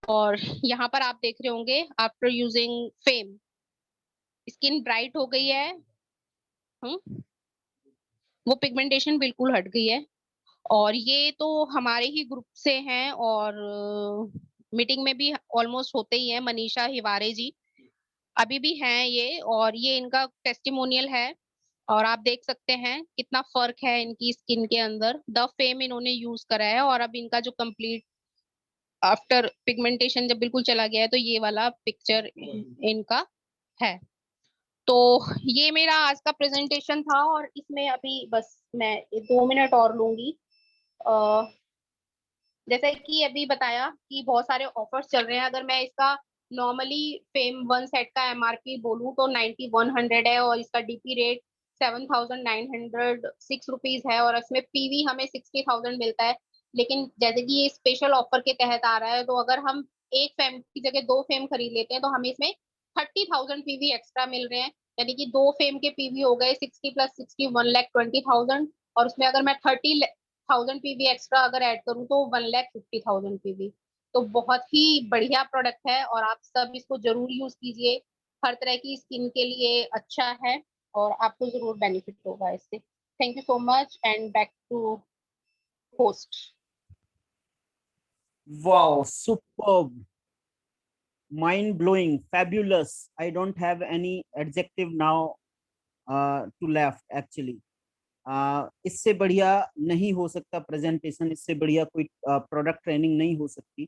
और यहाँ पर आप देख रहे होंगे after using fame skin bright हो गई है। वो पिगमेंटेशन बिल्कुल हट गई है। और ये तो हमारे ही ग्रुप से हैं, और मीटिंग में भी ऑलमोस्ट होते ही है, मनीषा हिवारे जी अभी भी हैं ये, और ये इनका टेस्टिमोनियल है। और आप देख सकते हैं कितना फर्क है इनकी स्किन के अंदर। द फेम इन्होंने यूज करा है, और अब इनका जो कंप्लीट आफ्टर पिगमेंटेशन जब बिल्कुल चला गया है, तो ये वाला पिक्चर इनका है। तो ये मेरा आज का प्रेजेंटेशन था, और इसमें अभी बस मैं 2 मिनट और लूंगी। जैसे कि अभी बताया कि बहुत सारे ऑफर्स चल रहे हैं। अगर मैं इसका नॉर्मली फेम 1 सेट का एमआरपी बोलूं तो 9100 है, और इसका डीपी रेट 7906 रुपीज है, और इसमें पीवी हमें 60,000 मिलता है। लेकिन जैसे कि ये स्पेशल ऑफर के तहत आ रहा है, तो अगर हम एक फेम की जगह 2 फेम खरीद लेते हैं तो हमें इसमें 30,000 पीवी एक्स्ट्रा मिल रहे हैं। यानी कि 2 फेम के पीवी हो गए 60 + 60 1,20,000, और उसमें अगर मैं 30,000 पीवी एक्स्ट्रा अगर ऐड करूं तो 1,50,000 पीवी। तो बहुत ही बढ़िया प्रोडक्ट है, और आप सब इसको जरूर यूज कीजिए। हर तरह की स्किन के लिए अच्छा है, और आपको जरूर बेनिफिट होगा इससे। Thank you so much, and back to host. Wow, superb, mind blowing, fabulous. I don't have any adjective now to left actually. इससे बढ़िया नहीं हो सकता प्रेजेंटेशन, इससे बढ़िया कोई प्रोडक्ट ट्रेनिंग नहीं हो सकती,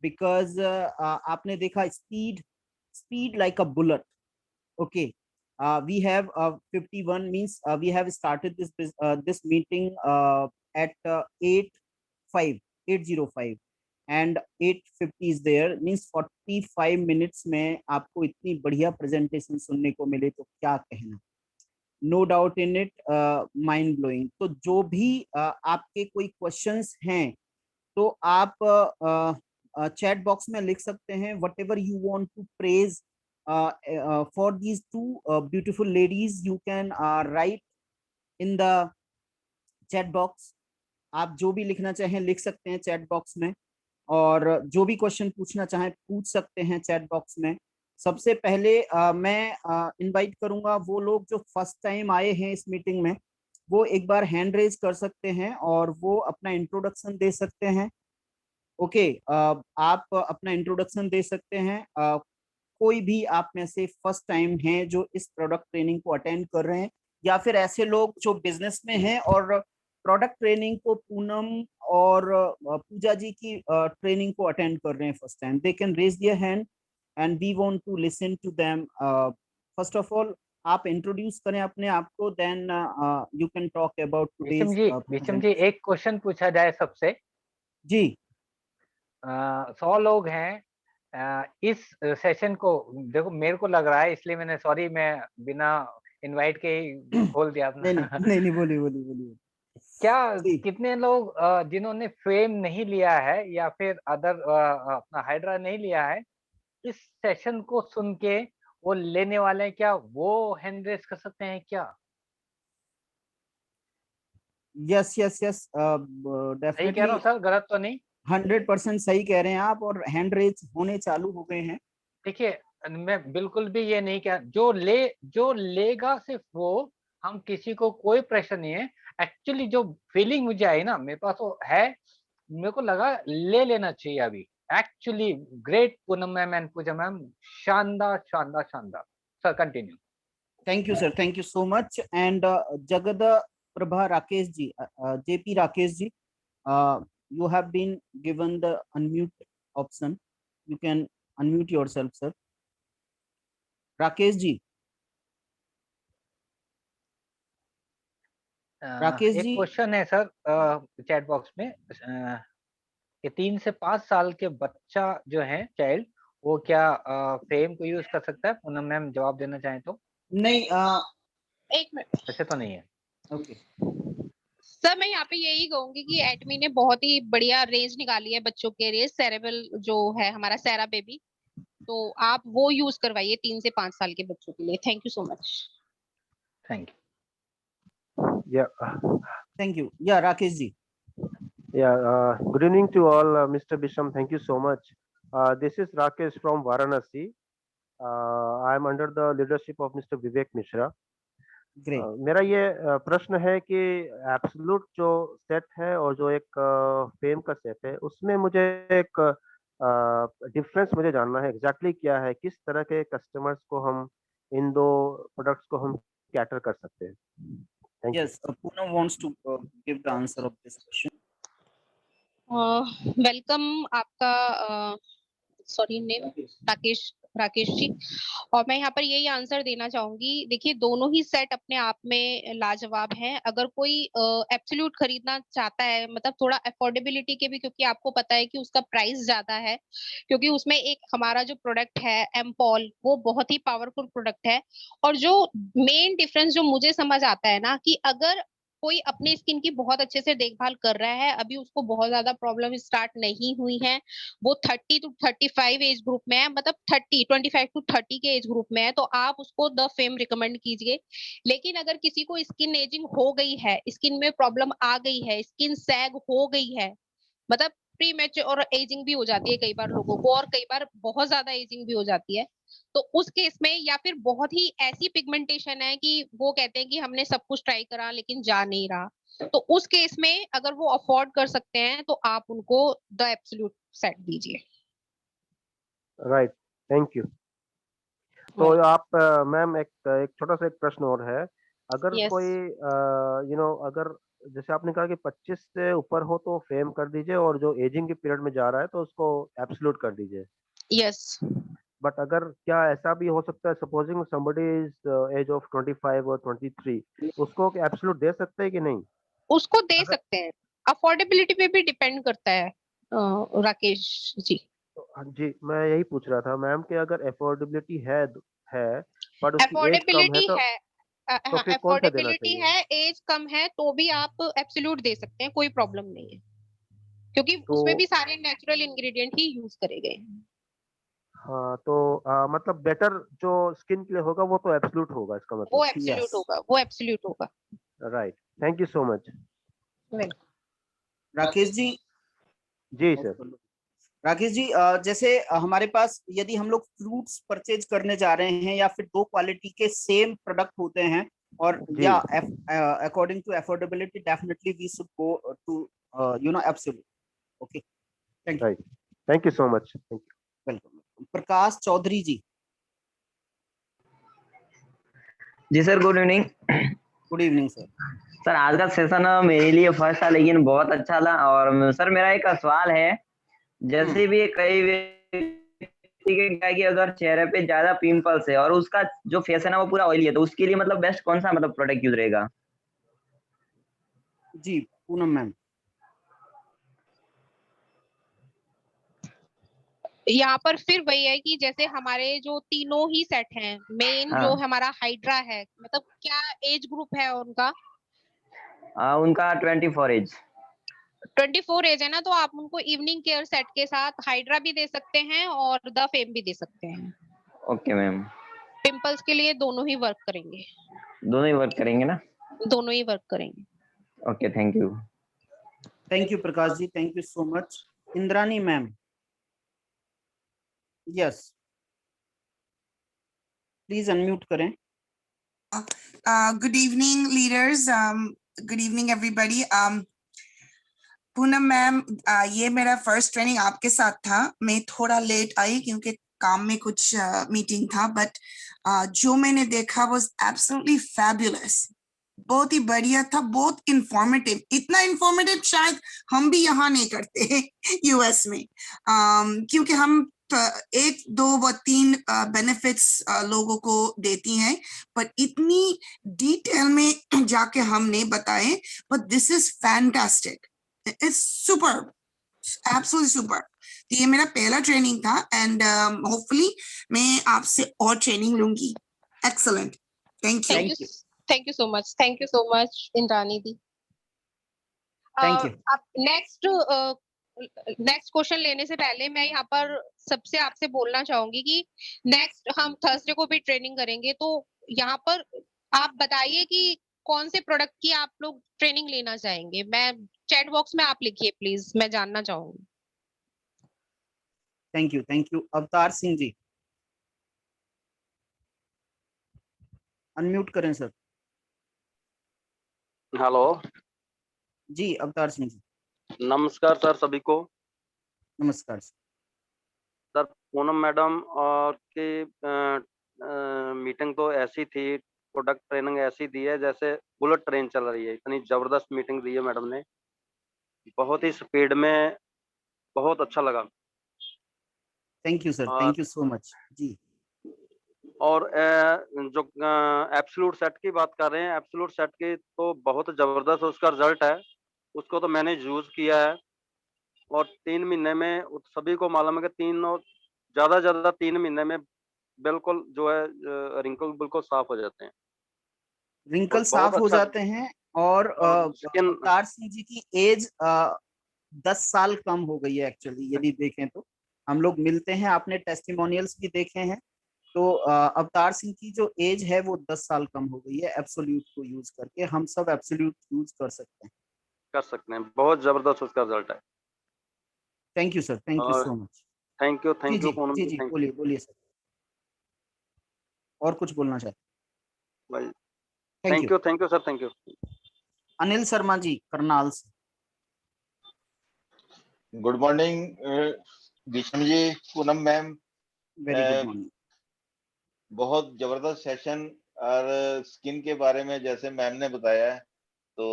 बिकॉज आपने देखा speed like a bullet. Okay, we have 51 means we have started this meeting at 8:05 and 8:50 is there, means 45 minutes में आपको इतनी बढ़िया प्रेजेंटेशन सुनने को मिले तो क्या कहना. No doubt in it, mind blowing. तो जो भी आपके कोई क्वेश्चंस हैं तो आप चैट बॉक्स में लिख सकते हैं. Whatever you want to praise for these two beautiful ladies, you can write in the chat box. आप जो भी लिखना चाहें लिख सकते हैं चैट बॉक्स में, और जो भी क्वेश्चन पूछना चाहें पूछ सकते हैं चैट बॉक्स में. सबसे पहले मैं इनवाइट करूंगा वो लोग जो फर्स्ट टाइम आए हैं इस मीटिंग में, वो एक बार हैंड रेज कर सकते हैं और वो अपना इंट्रोडक्शन दे सकते हैं. ओके, आप अपना इंट्रोडक्शन दे सकते हैं. कोई भी आप में से फर्स्ट टाइम हैं जो इस प्रोडक्ट ट्रेनिंग को अटेंड कर रहे हैं, या फिर ऐसे लोग जो बिजनेस में हैं और प्रोडक्ट ट्रेनिंग को पूनम और पूजा जी की ट्रेनिंग को अटेंड कर रहे हैं first time, they can raise their hand and we want to listen to them. First of all आप इंट्रोड्यूस करें अपने आप को, then you can talk about today's. Visham ji एक क्वेश्चन पूछा जाए सबसे. जी 100 लोग हैं इस सेशन को. देखो मेरे को लग रहा है, इसलिए मैंने सॉरी मैं बिना इनवाइट के ही खोल दिया अपना. नहीं बोलिए. क्या कितने लोग जिन्होंने फेम नहीं लिया है या फिर अदर अपना हाइड्रा नहीं लिया है, इस सेशन को सुन के वो लेने वाले हैं, क्या वो हैंड रेज कर सकते हैं क्या? यस सही कह रहा हूँ सर, गलत तो नहीं? 100% सही कह रहे हैं आप, और हैंड रेज होने चालू हो गए हैं. देखिए मैं बिल्कुल भी ये नहीं कह, जो लेगा सिर्फ वो हम किसी को कोई प्रेशर नहीं है। एक्चुअली जो फीलिंग मुझे आई ना, मेरे पास वो है, मेरे को लगा ले लेना चाहिए अभी। Actually great Poonam ma'am and Pooja ma'am, शानदार शानदार शानदार। Sir continue. Thank you sir, thank you so much. And Jagad Prabha Rakesh ji, JP Rakesh ji, you have been given the unmute option. You can unmute yourself, sir. Rakesh ji, Rakesh एक जी, क्वेश्चन है सर चैट बॉक्स में, कि 3 से 5 साल के बच्चा जो है चाइल्ड, वो क्या फ्रेम को यूज कर सकता है? पूनम मैम जवाब देना चाहें तो। नहीं, एक मिनट ऐसे तो नहीं है। ओके। सर, मैं यहाँ पे यही कहूंगी कि एटमी ने बहुत ही बढ़िया रेंज निकाली है बच्चों के लिए, सेरेबल जो है हमारा सेरा बेबी, तो आप वो यूज करवाइए 3 से 5 साल के बच्चों के लिए। Thank you so much. Thank you. Thank you. या Rakesh ji. Good evening to all, Mr. Bisham. Thank you so much. This is Rakesh from Varanasi. I am under the leadership of Mr. Vivek Mishra. Great. मेरा ये प्रश्न है कि absolute जो set है और जो एक फेम का सेट है, उसमें मुझे एक डिफरेंस मुझे जानना है, एग्जैक्टली क्या है, किस तरह के कस्टमर्स को हम इन दो प्रोडक्ट्स को हम कैटर कर सकते हैं। Thank you. Yes, Poonam wants to give the answer of this question. Welcome आपका, सॉरी नेम राकेश, राकेश जी। और मैं यहाँ पर यही आंसर देना चाहूंगी। देखिए, दोनों ही सेट अपने आप में लाजवाब हैं। अगर कोई एब्सोल्यूट खरीदना चाहता है, मतलब थोड़ा अफोर्डेबिलिटी के भी, क्योंकि आपको पता है कि उसका प्राइस ज्यादा है, क्योंकि उसमें एक हमारा जो प्रोडक्ट है एम्पॉल, वो बहुत ही पावरफुल प्रोडक्ट है। और जो मेन डिफरेंस जो मुझे समझ आता है ना, कि अगर कोई अपने स्किन की बहुत अच्छे से देखभाल कर रहा है, अभी उसको बहुत ज्यादा प्रॉब्लम स्टार्ट नहीं हुई है, वो 30 to 35 एज ग्रुप में है, मतलब 25 to 30 के एज ग्रुप में है, तो आप उसको द फेम रिकमेंड कीजिए। लेकिन अगर किसी को स्किन एजिंग हो गई है, स्किन में प्रॉब्लम आ गई है, स्किन सैग हो गई है, मतलब प्री मैच्योर और एजिंग भी हो जाती है कई बार लोगों को, और कई बार बहुत ज्यादा एजिंग भी हो जाती है, तो उस केस में, या फिर बहुत ही ऐसी पिगमेंटेशन है कि वो कहते हैं कि हमने सब कुछ ट्राई करा लेकिन जा नहीं रहा, तो उस केस में अगर वो अफोर्ड कर सकते हैं तो आप उनको द एब्सोल्यूट सेट दीजिए। Right, thank you. तो आप मैम एक छोटा सा एक प्रश्न और है, अगर Yes. कोई अगर जैसे आपने कहा कि 25 से ऊपर हो तो फेम कर दीजिए, और जो एजिंग के पीरियड में जा रहा है तो उसको एब्सोल्यूट कर दीजिए। Yes. बट अगर क्या ऐसा भी हो सकता है, supposing somebody is age of 25 और 23, उसको एब्सोल्यूट दे सकते हैं कि नहीं? उसको दे अगर सकते हैं, अफोर्डेबिलिटी पे भी डिपेंड करता है राकेश जी। हाँ जी, मैं यही पूछ रहा था मैम कि अगर अफोर्डेबिलिटी है पर उसकी एज कम है अफोर्डेबिलिटी है, तो हाँ फिर कौन सा देना अफोर्डेबिलिटी चाहिए? है, एज कम है, तो भी आप एब्सोल्यूट दे सकते हैं, कोई प्रॉब्लम नहीं है, क्योंकि तो उसमें भी सारे नेचुरल इंग्रेडिएंट ही यूज करे गए हैं। हाँ, तो मतलब बेटर जो स्किन के लिए होगा वो तो एब्सोल्यूट होगा, इसका वो मतलब। Absolute Yes. होगा, वो एब्सोल्यूट होगा। Right, thank you so much. Welcome. Rakesh ji, जी सर। राकेश जी, जैसे हमारे पास यदि हम लोग फ्रूट्स परचेज करने जा रहे हैं, या फिर दो क्वालिटी के सेम प्रोडक्ट होते हैं, और जी। या according to affordability, definitely we should go to absolute. Okay, thank you. Right, thank you so much, thank you. Welcome. Prakash Chaudhary ji. जी sir, good evening. Good evening sir. Sir, आज का सेशन मेरे लिए फर्स्ट था, लेकिन बहुत अच्छा था। और सर, मेरा एक सवाल है, जैसे भी कई व्यक्ति के क्या है कि अगर चेहरे पे ज्यादा पिंपल्स है और उसका जो फेस है ना वो पूरा ऑयली है, तो उसके लिए मतलब बेस्ट कौन सा मतलब प्रोडक्ट यूज रहेगा? जी पूनम मैम। यहाँ पर फिर वही है कि जैसे हमारे जो तीनों ही सेट हैं, मेन जो हाँ। हमारा हाइड्रा है, मतलब क्या एज ग्रुप है उनका? उनका 24 एज। 24 एज है ना, तो आप उनको इवनिंग केयर सेट के साथ हाइड्रा भी दे सकते हैं और द फेम भी दे सकते हैं। ओके मैम, पिंपल्स के लिए दोनों ही वर्क करेंगे, दोनों ही वर्क करेंगे ना? दोनों ही वर्क करेंगे। Okay, thank you. Thank you Prakash ji, thank you so much. Indrani ma'am, yes, please unmute करें। Good evening, leaders. Good evening, everybody. Poonam ma'am, ये मेरा फर्स्ट ट्रेनिंग आपके साथ था. मैं थोड़ा लेट आई क्योंकि काम में कुछ मीटिंग था, बट जो मैंने देखा was absolutely fabulous. बहुत ही बढ़िया था, बहुत इंफॉर्मेटिव. इतना इंफॉर्मेटिव शायद हम भी यहाँ नहीं करते यूएस में, क्योंकि हम एक दो व तीन बेनिफिट्स लोगों को देती हैं, पर इतनी डिटेल में जाके हम नहीं बताए. But this is fantastic. It's super, absolutely super. तो ये मेरा पहला ट्रेनिंग था एंड होपफुली मैं आपसे और ट्रेनिंग लूंगी. Excellent. Thank you. Thank you so much. Thank you so much, Indrani the. Thank you. अब नेक्स्ट क्वेश्चन लेने से पहले मैं यहाँ पर सबसे आपसे बोलना चाहूंगी कि नेक्स्ट हम थर्सडे को भी ट्रेनिंग करेंगे, तो यहाँ पर आप बताइए कि कौन से प्रोडक्ट की आप लोग ट्रेनिंग लेना चाहेंगे. मैं चैट बॉक्स में आप लिखिए प्लीज, मैं जानना चाहूंगी. Thank you. Avtar Singh ji, unmute करें सर. हेलो जी, अवतार सिंह जी. नमस्कार सर सभी को. नमस्कार सर, पूनम मैडम और की मीटिंग तो ऐसी थी, प्रोडक्ट ट्रेनिंग ऐसी दी है जैसे बुलेट ट्रेन चल रही है. इतनी जबरदस्त मीटिंग दी है मैडम ने, बहुत ही स्पीड में, बहुत अच्छा लगा. Thank you sir. Thank you so much जी. और जो एब्सोल्यूट सेट की बात कर रहे हैं, एब्सोल्यूट सेट की तो बहुत जबरदस्त उसका रिजल्ट है. उसको तो मैंने यूज किया है और 3 महीने में सभी को मालूम है कि 3 और ज्यादा 3 महीने में बिल्कुल जो है रिंकल बिल्कुल साफ हो जाते हैं. रिंकल साफ हो जाते हैं और अवतार सिंह जी की एज 10 साल कम हो गई है एक्चुअली. यदि देखें तो हम लोग मिलते हैं, आपने टेस्टिमोनियल्स भी देखे हैं, तो अवतार सिंह की जो एज है वो 10 साल कम हो गई है एब्सोल्यूट को यूज करके. हम सब एब्सोल्यूट यूज कर सकते हैं. बहुत जबरदस्त उसका रिजल्ट है. Thank you sir. Thank you so much. Thank you Poonam ji. बोलिए सर. और कुछ बोलना चाहते हैं? Thank you sir. Thank you. Anil Sharma ji, Karnal से. Good morning Visham ji, Poonam ma'am. Very good morning. बहुत जबरदस्त सेशन और स्किन के बारे में जैसे मैम ने बताया तो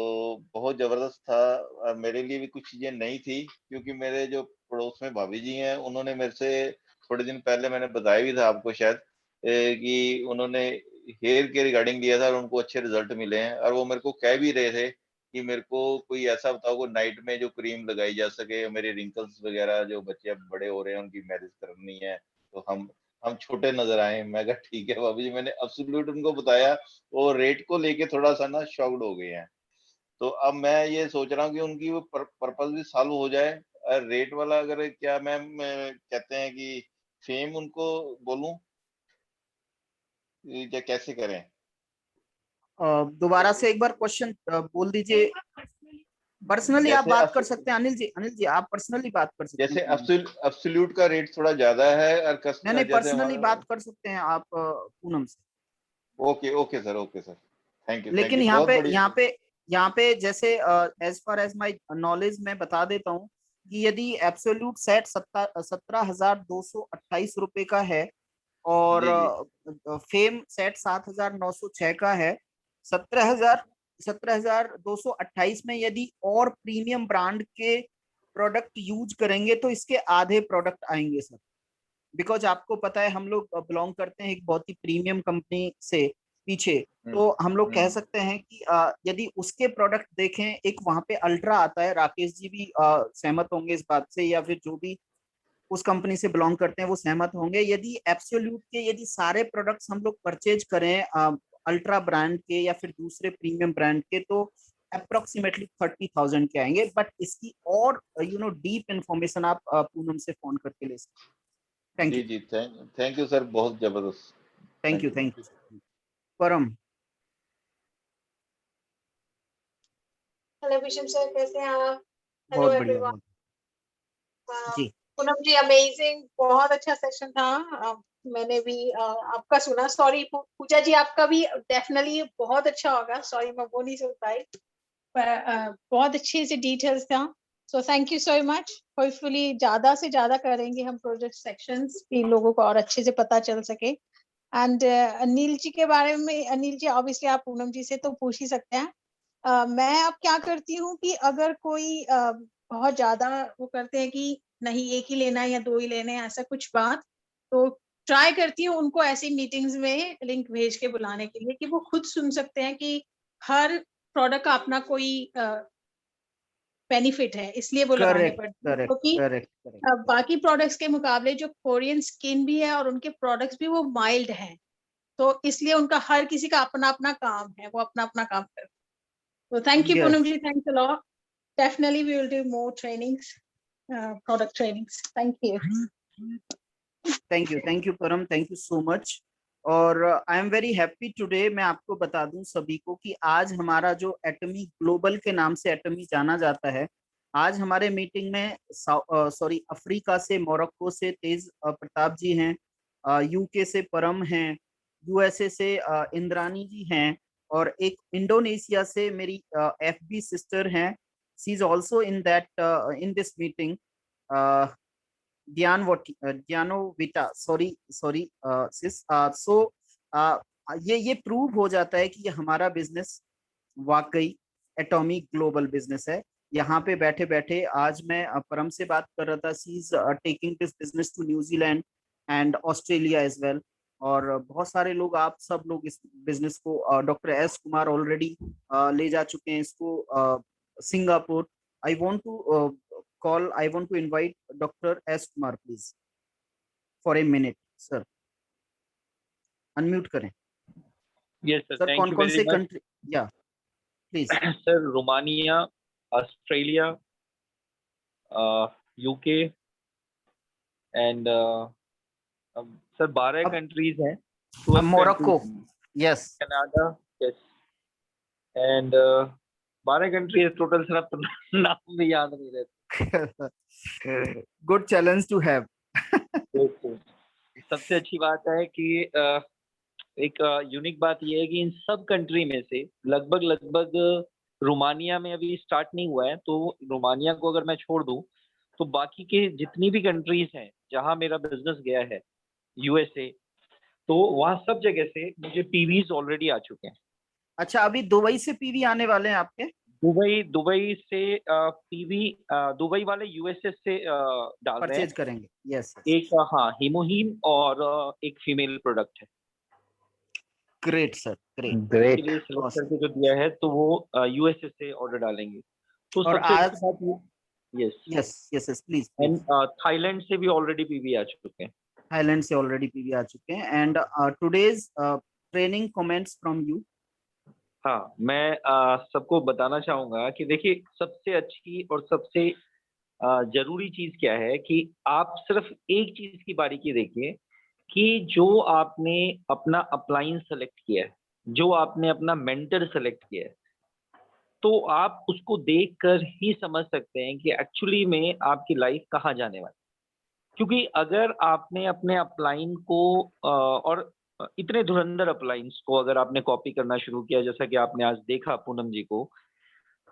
बहुत जबरदस्त था. और मेरे लिए भी कुछ चीजें नई थी क्योंकि मेरे जो पड़ोस में भाभी जी हैं उन्होंने मेरे से थोड़े दिन पहले, मैंने बताया भी था आपको शायद, कि उन्होंने हेयर के रिगार्डिंग लिया था और उनको अच्छे रिजल्ट मिले हैं. और वो मेरे को कह भी रहे थे कि मेरे को कोई ऐसा बताओ को नाइट में जो क्रीम लगाई जा सके, मेरे रिंकल्स वगैरह, जो बच्चे अब बड़े हो रहे हैं उनकी मैरिज करनी है तो हम छोटे नजर आए. मैं कहा ठीक है भाभी जी. मैंने एब्सोल्यूट उनको बताया, वो रेट को लेके थोड़ा सा ना शॉक्ड हो गए हैं. तो अब मैं ये सोच रहा हूँ कि उनकी वो पर्पस भी सॉल्व हो जाए. रेट वाला अगर क्या मैम कहते हैं कि फेम उनको बोलूं क्या, कैसे करें? दोबारा से एक बार क्वेश्चन बोल दीजिए. पर्सनली आप बात कर सकते हैं अनिल जी आप पर्सनली बात कर सकते जैसे हैं. एब्सोल्यूट का रेट थोड़ा ज्यादा है और नहीं, पर्सनली बात कर सकते हैं आप पूनम से. Okay sir. Thank you. लेकिन यहाँ पे जैसे as far as my knowledge मैं बता देता हूँ कि यदि एब्सोल्यूट सेट 17,228 रुपए का है और फेम सेट 7,906 का है, 17,228 में यदि और प्रीमियम ब्रांड के प्रोडक्ट यूज करेंगे तो इसके आधे प्रोडक्ट आएंगे सर. बिकॉज आपको पता है हम लोग बिलोंग करते हैं एक बहुत ही प्रीमियम कंपनी से पीछे, तो हम लोग कह सकते हैं कि यदि उसके प्रोडक्ट देखें, एक वहां पे अल्ट्रा आता है, राकेश जी भी सहमत होंगे इस बात से, या फिर जो भी उस कंपनी से बिलोंग करते हैं वो सहमत होंगे. यदि एब्सोल्यूट के यदि सारे प्रोडक्ट्स हम लोग परचेज करें अल्ट्रा ब्रांड के या फिर दूसरे प्रीमियम ब्रांड के, तो अप्रोक्सीमेटली 30,000 के आएंगे. बट इसकी और डीप इंफॉर्मेशन आप पूनम से फोन करके ले सकते हैं. Thank you sir. बहुत जबरदस्त. थैंक यू परम. हेलो विषम सर, कैसे हैं आप? बहुत बढ़िया जी. पूनम जी, अमेजिंग, बहुत अच्छा सेशन था. मैंने भी आपका सुना। सॉरी पूजा जी, आपका भी डेफिनेटली बहुत अच्छा होगा। सॉरी मैं वो नहीं सुन पाई, पर बहुत अच्छे से डिटेल्स था। So thank you so much. Hopefully ज्यादा से ज्यादा करेंगे हम प्रोजेक्ट सेक्शंस कि लोगों को और अच्छे से पता चल सके। एंड अनिल जी के बारे में, अनिल जी ऑब्वियसली आप पूनम जी से तो पूछ ही सकते हैं। मैं अब क्या करती हूँ कि अगर कोई बहुत ज्यादा वो करते हैं कि नहीं एक ही लेना है या दो ही लेने हैं, ऐसा कुछ बात, तो ट्राई करती हूँ उनको ऐसी मीटिंग्स में लिंक भेज के बुलाने के लिए कि वो खुद सुन सकते हैं कि हर प्रोडक्ट का अपना कोई बेनिफिट है, इसलिए वो लगाने करेक्ट पड़ते हैं। करेक्ट क्योंकि करेक्ट बाकी प्रोडक्ट्स के मुकाबले जो कोरियन स्किन भी है और उनके प्रोडक्ट्स भी वो माइल्ड हैं, तो इसलिए उनका हर किसी का अपना अपना काम है, वो अपना अपना काम करते हैं। So thank you, yes Poonam ji. Thanks a lot. Definitely, we will do more trainings, product trainings. Thank you. Thank you परम, थैंक यू सो मच। और I am very happy today. मैं आपको बता दूं सभी को कि आज हमारा जो एटमी ग्लोबल के नाम से एटमी जाना जाता है, आज हमारे मीटिंग में अफ्रीका से, मोरक्को से तेज प्रताप जी हैं, यूके से परम हैं, यूएसए से इंद्रानी जी हैं, और एक इंडोनेशिया से मेरी एफबी सिस्टर हैं। She is also in that in this meeting, Dianovita, sorry sis। सो ये प्रूव हो जाता है कि ये हमारा बिजनेस वाकई एटॉमिक ग्लोबल बिजनेस है। यहाँ पे बैठे बैठे आज मैं परम से बात कर रहा था, she is taking this business to New Zealand and Australia as well. और बहुत सारे लोग, आप सब लोग इस बिजनेस को, डॉक्टर एस कुमार ऑलरेडी ले जा चुके हैं इसको Singapore. I want to I want to invite Dr. S. Kumar, please, for a minute, sir. Unmute करें। Yes, sir. Sir, Thank you कौन से very much. country? Yeah, please. Sir, Romania, Australia, UK, and sir, 12 countries हैं। Morocco, yes. Canada, yes. And 12 countries total, sir, अब तो नाम भी याद नहीं रहते। Good challenge to have. सबसे अच्छी बात है कि एक यूनिक बात यह है कि इन सब कंट्री में से लगभग रोमानिया में अभी स्टार्ट नहीं हुआ है, तो रोमानिया को अगर मैं छोड़ दूं तो बाकी के जितनी भी कंट्रीज हैं जहां मेरा बिजनेस गया है, यूएसए, तो वहां सब जगह से मुझे पीवीज ऑलरेडी आ चुके हैं। अच्छा, अभी दुबई से पीवी आने वाले हैं आपके? दुबई से पीवी दुबई वाले यूएसए से डाल रहे हैं, परचेज करेंगे। यस, एक हाँ हीमोहीम और एक फीमेल प्रोडक्ट है। ग्रेट सर, ग्रेट करके जो दिया है तो वो यूएसए से ऑर्डर डालेंगे। तो और सबसे आज अच्छी बात वो यस प्लीज। एंड थाईलैंड से भी ऑलरेडी पीवी आ चुके हैं। थाईलैंड से ऑलरेडी पीवी आ चुके हैं। And today's training comments from you. हाँ, मैं सबको बताना चाहूंगा कि देखिए सबसे अच्छी और सबसे जरूरी चीज क्या है कि आप सिर्फ एक चीज की बारीकी देखिए कि जो आपने अपना अप्लायंस सेलेक्ट किया है, जो आपने अपना मेंटर सेलेक्ट किया है, तो आप उसको देखकर ही समझ सकते हैं कि एक्चुअली में आपकी लाइफ कहाँ जाने वाली। क्योंकि अगर आपने अपने अपलाइन को और इतने धुरंधर अपलाइंस को अगर आपने कॉपी करना शुरू किया, जैसा कि आपने आज देखा पूनम जी को,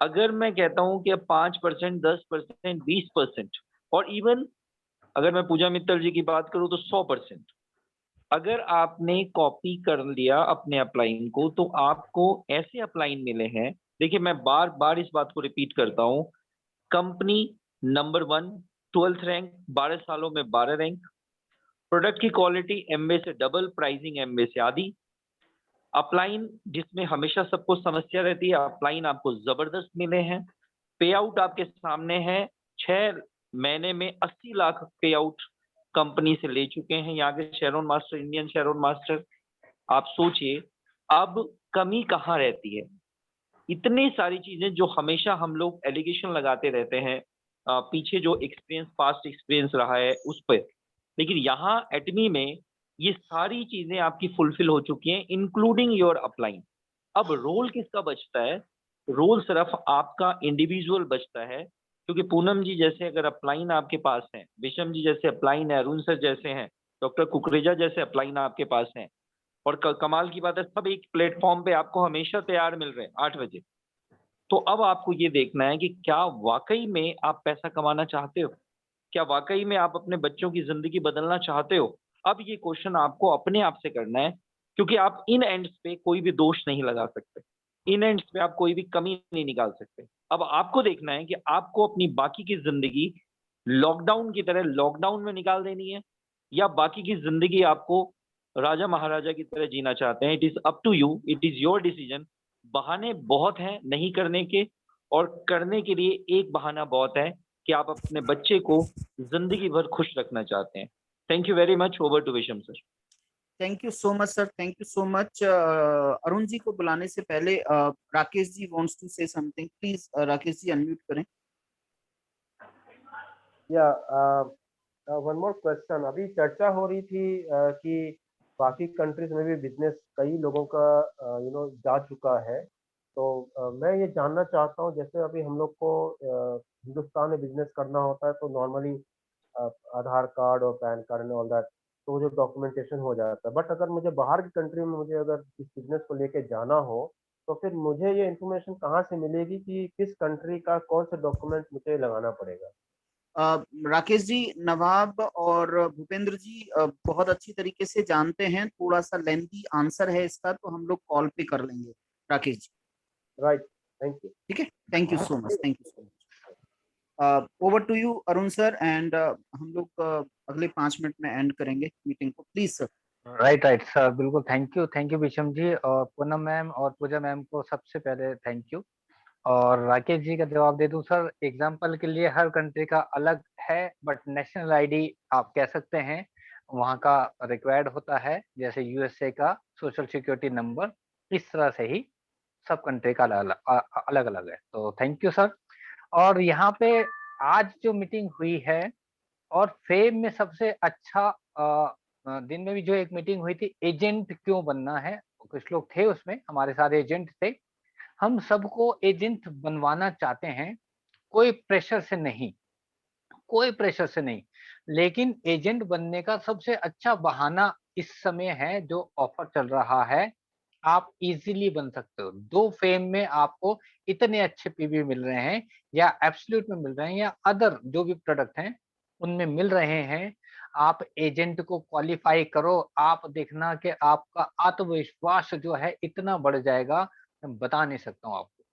अगर मैं कहता हूं कि 5%, 10%, 20%, और इवन अगर मैं पूजा मित्तल जी की बात करूं तो 100%, अगर आपने कॉपी कर लिया अपने अपलाइन को, तो आपको ऐसे अपलाइन मिले हैं। देखिए, मैं बार बार इस बात को रिपीट करता हूं, कंपनी नंबर 1, 12th रैंक, 12 सालों में 12 रैंक, प्रोडक्ट की क्वालिटी एमवे से डबल, प्राइसिंग एमवे से आधी, अपलाइन जिसमें हमेशा सबको समस्या रहती है, अपलाइन आपको जबरदस्त मिले हैं, पे आउट आपके सामने है, 6 महीने में 80 लाख पे आउट कंपनी से ले चुके हैं यहाँ के Charon master, Indian Charon master. आप सोचिए अब कमी कहाँ रहती है। इतनी सारी चीजें जो हमेशा हम लोग एलिगेशन लगाते रहते हैं पीछे जो एक्सपीरियंस, पास्ट एक्सपीरियंस रहा है उस पर, लेकिन यहाँ एटमी में ये सारी चीजें आपकी फुलफिल हो चुकी हैं, इंक्लूडिंग योर अपलाइन। अब रोल किसका बचता है? रोल सिर्फ आपका इंडिविजुअल बचता है, क्योंकि पूनम जी जैसे अगर अपलाइन आपके पास है, विषम जी जैसे अपलाइन है, अरुण सर जैसे हैं, डॉक्टर कुकरेजा जैसे अपलाइन आपके पास हैं, और कमाल की बात है सब एक प्लेटफॉर्म पे आपको हमेशा तैयार मिल रहे हैं 8 बजे। तो अब आपको ये देखना है कि क्या वाकई में आप पैसा कमाना चाहते हो, क्या वाकई में आप अपने बच्चों की जिंदगी बदलना चाहते हो। अब ये क्वेश्चन आपको अपने आप से करना है, क्योंकि आप इन एंड्स पे कोई भी दोष नहीं लगा सकते, इन एंड्स पे आप कोई भी कमी नहीं निकाल सकते। अब आपको देखना है कि आपको अपनी बाकी की जिंदगी लॉकडाउन की तरह लॉकडाउन में निकाल देनी है, या बाकी की जिंदगी आपको राजा महाराजा की तरह जीना चाहते हैं। It is up to you, it is your decision. बहाने बहुत हैं नहीं करने के, और करने के लिए एक बहाना बहुत है कि आप अपने बच्चे को जिंदगी भर खुश रखना चाहते हैं। Thank you very much. Over to Visham sir. Thank you so much sir, thank you so much. Arun ji को बुलाने से पहले Rakesh ji wants to say something, please Rakesh ji unmute करें। या वन मोर क्वेश्चन, अभी चर्चा हो रही थी कि बाकी कंट्रीज में भी बिजनेस कई लोगों का जा चुका है। तो मैं ये जानना चाहता हूँ, जैसे अभी हम लोग को हिंदुस्तान में बिजनेस करना होता है तो नॉर्मली आधार कार्ड और pan card and all that, तो वो जो डॉक्यूमेंटेशन हो जाता है। बट अगर मुझे बाहर की कंट्री में मुझे अगर इस बिजनेस को लेके जाना हो, तो फिर मुझे ये इन्फॉर्मेशन कहाँ से मिलेगी कि किस कंट्री का कौन सा डॉक्यूमेंट मुझे लगाना पड़ेगा? राकेश जी, नवाब और भूपेंद्र जी बहुत अच्छी तरीके से जानते हैं। थोड़ा सा लेंथी आंसर है इसका, तो हम लोग कॉल पे कर लेंगे Rakesh ji. Right, thank you. ठीक है, thank you so much, thank you so much. Over to you Arun sir, and हम लोग अगले 5 मिनट में एंड करेंगे मीटिंग को, प्लीज सर। राइट सर, बिल्कुल। थैंक यू विशम जी, और पूनम मैम और पूजा मैम को सबसे पहले थैंक यू। और राकेश जी का जवाब दे दूं सर, एग्जाम्पल के लिए हर कंट्री का अलग है, बट नेशनल आईडी आप कह सकते हैं वहाँ का रिक्वायर्ड होता है। जैसे यूएसए का सोशल सिक्योरिटी नंबर, इस तरह से ही सब कंट्री का अलग अलग है। तो थैंक यू सर। और यहाँ पे आज जो मीटिंग हुई है, और फेम में सबसे अच्छा दिन में भी जो एक मीटिंग हुई थी, एजेंट क्यों बनना है, कुछ लोग थे उसमें, हमारे साथ एजेंट थे। हम सबको एजेंट बनवाना चाहते हैं, कोई प्रेशर से नहीं, कोई प्रेशर से नहीं। लेकिन एजेंट बनने का सबसे अच्छा बहाना इस समय है, जो ऑफर चल रहा है, आप इजीली बन सकते हो। 2 फेम में आपको इतने अच्छे पीवी मिल रहे हैं, या एब्सोल्यूट में मिल रहे हैं, या अदर जो भी प्रोडक्ट हैं उनमें मिल रहे हैं। आप एजेंट को क्वालिफाई करो, आप देखना कि आपका आत्मविश्वास जो है इतना बढ़ जाएगा, मैं बता नहीं सकता हूँ आपको।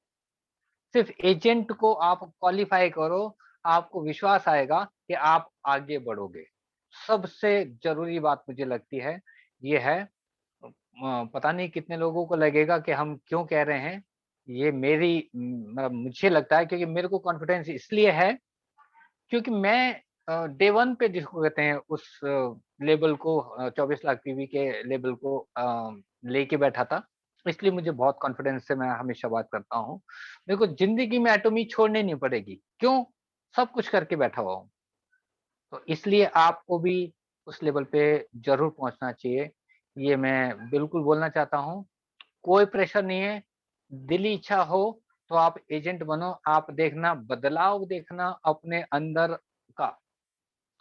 सिर्फ एजेंट को आप क्वालिफाई करो, आपको विश्वास आएगा कि आप आगे बढ़ोगे। सबसे जरूरी बात मुझे लगती है ये है। पता नहीं कितने लोगों को लगेगा कि हम क्यों कह रहे हैं, ये मुझे लगता है क्योंकि मेरे को कॉन्फिडेंस इसलिए है क्योंकि मैं डे 1 पे जिसको कहते हैं उस लेवल को 24 लाख पीवी के लेवल को लेके बैठा था, इसलिए मुझे बहुत कॉन्फिडेंस से मैं हमेशा बात करता हूँ। मेरे को जिंदगी में एटॉमी छोड़नी नहीं पड़ेगी, क्यों? सब कुछ करके बैठा हुआ हूँ। तो इसलिए आपको भी उस लेवल पे जरूर पहुंचना चाहिए, ये मैं बिल्कुल बोलना चाहता हूँ। कोई प्रेशर नहीं है, दिली इच्छा हो तो आप एजेंट बनो। आप देखना, बदलाव देखना अपने अंदर का,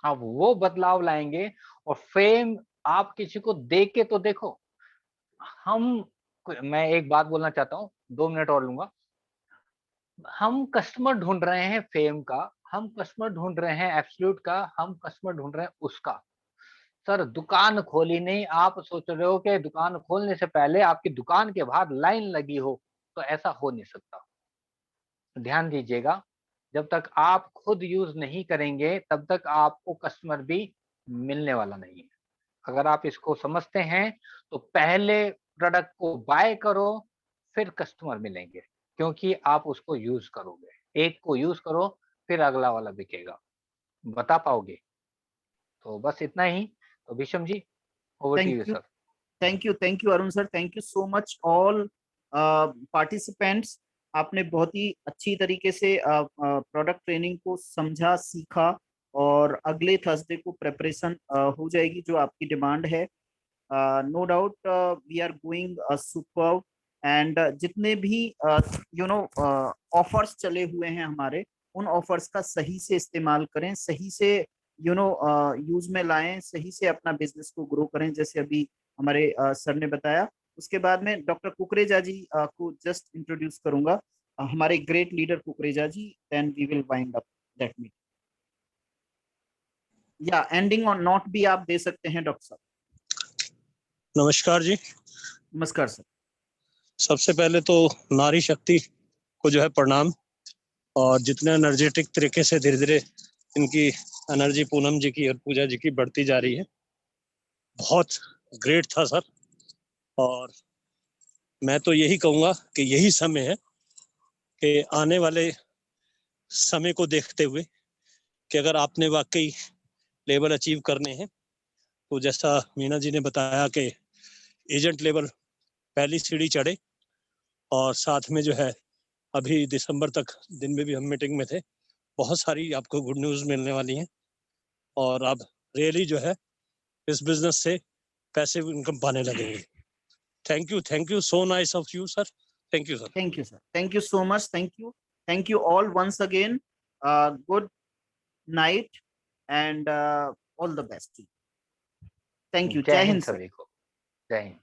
आप वो बदलाव लाएंगे। और फेम आप किसी को दे के तो देखो। मैं एक बात बोलना चाहता हूँ, 2 मिनट और लूंगा। हम कस्टमर ढूंढ रहे हैं फेम का, हम कस्टमर ढूंढ रहे हैं एब्सोल्यूट का, हम कस्टमर ढूंढ रहे हैं उसका। सर दुकान खोली नहीं, आप सोच रहे हो कि दुकान खोलने से पहले आपकी दुकान के बाहर लाइन लगी हो, तो ऐसा हो नहीं सकता। ध्यान दीजिएगा, जब तक आप खुद यूज नहीं करेंगे तब तक आपको कस्टमर भी मिलने वाला नहीं है। अगर आप इसको समझते हैं तो पहले प्रोडक्ट को बाय करो, फिर कस्टमर मिलेंगे, क्योंकि आप उसको यूज करोगे। एक को यूज करो, फिर अगला वाला बिकेगा, बता पाओगे। तो बस इतना ही। तो Visham ji, over to you thank you, sir. Thank you Arun sir, thank you so much all participants. आपने बहुत ही अच्छी तरीके से प्रोडक्ट ट्रेनिंग को समझा, सीखा, और अगले थर्सडे को प्रेपरेशन हो जाएगी जो आपकी डिमांड है। No doubt we are going super, and जितने भी ऑफर्स चले हुए हैं हमारे, उन ऑफर्स का सही से इस्तेमाल करें, सही से यूज में लाएं, सही से अपना बिजनेस को ग्रो करें, जैसे अभी हमारे सर ने बताया। उसके बाद में डॉक्टर कुकरेजा जी को जस्ट इंट्रोड्यूस करूंगा, हमारे great leader Kukreja ji, then we will wind up that meeting. या एंडिंग ऑन नोट भी आप दे सकते हैं डॉक्टर साहब। नमस्कार जी। नमस्कार सर। सबसे पहले तो नारी शक्ति को जो है प्रणाम, और जितने एनर्जेटिक तरीके से धीरे धीरे इनकी एनर्जी पूनम जी की और पूजा जी की बढ़ती जा रही है, बहुत ग्रेट था सर। और मैं तो यही कहूँगा कि यही समय है कि आने वाले समय को देखते हुए कि अगर आपने वाकई लेवल अचीव करने हैं, तो जैसा मीना जी ने बताया कि एजेंट लेवल पहली सीढ़ी चढ़े, और साथ में जो है अभी दिसंबर तक दिन में भी हम मीटिंग में थे, बहुत सारी आपको गुड न्यूज़ मिलने वाली हैं, और आप रियली जो है इस बिजनेस से पैसिव इनकम पाने लगेंगे। Thank you so nice of you sir. Thank you sir. Thank you sir, thank you so much, thank you all once again. Good night and all the best. Thank you. जय हिंद sir. सभी को जय हिंद।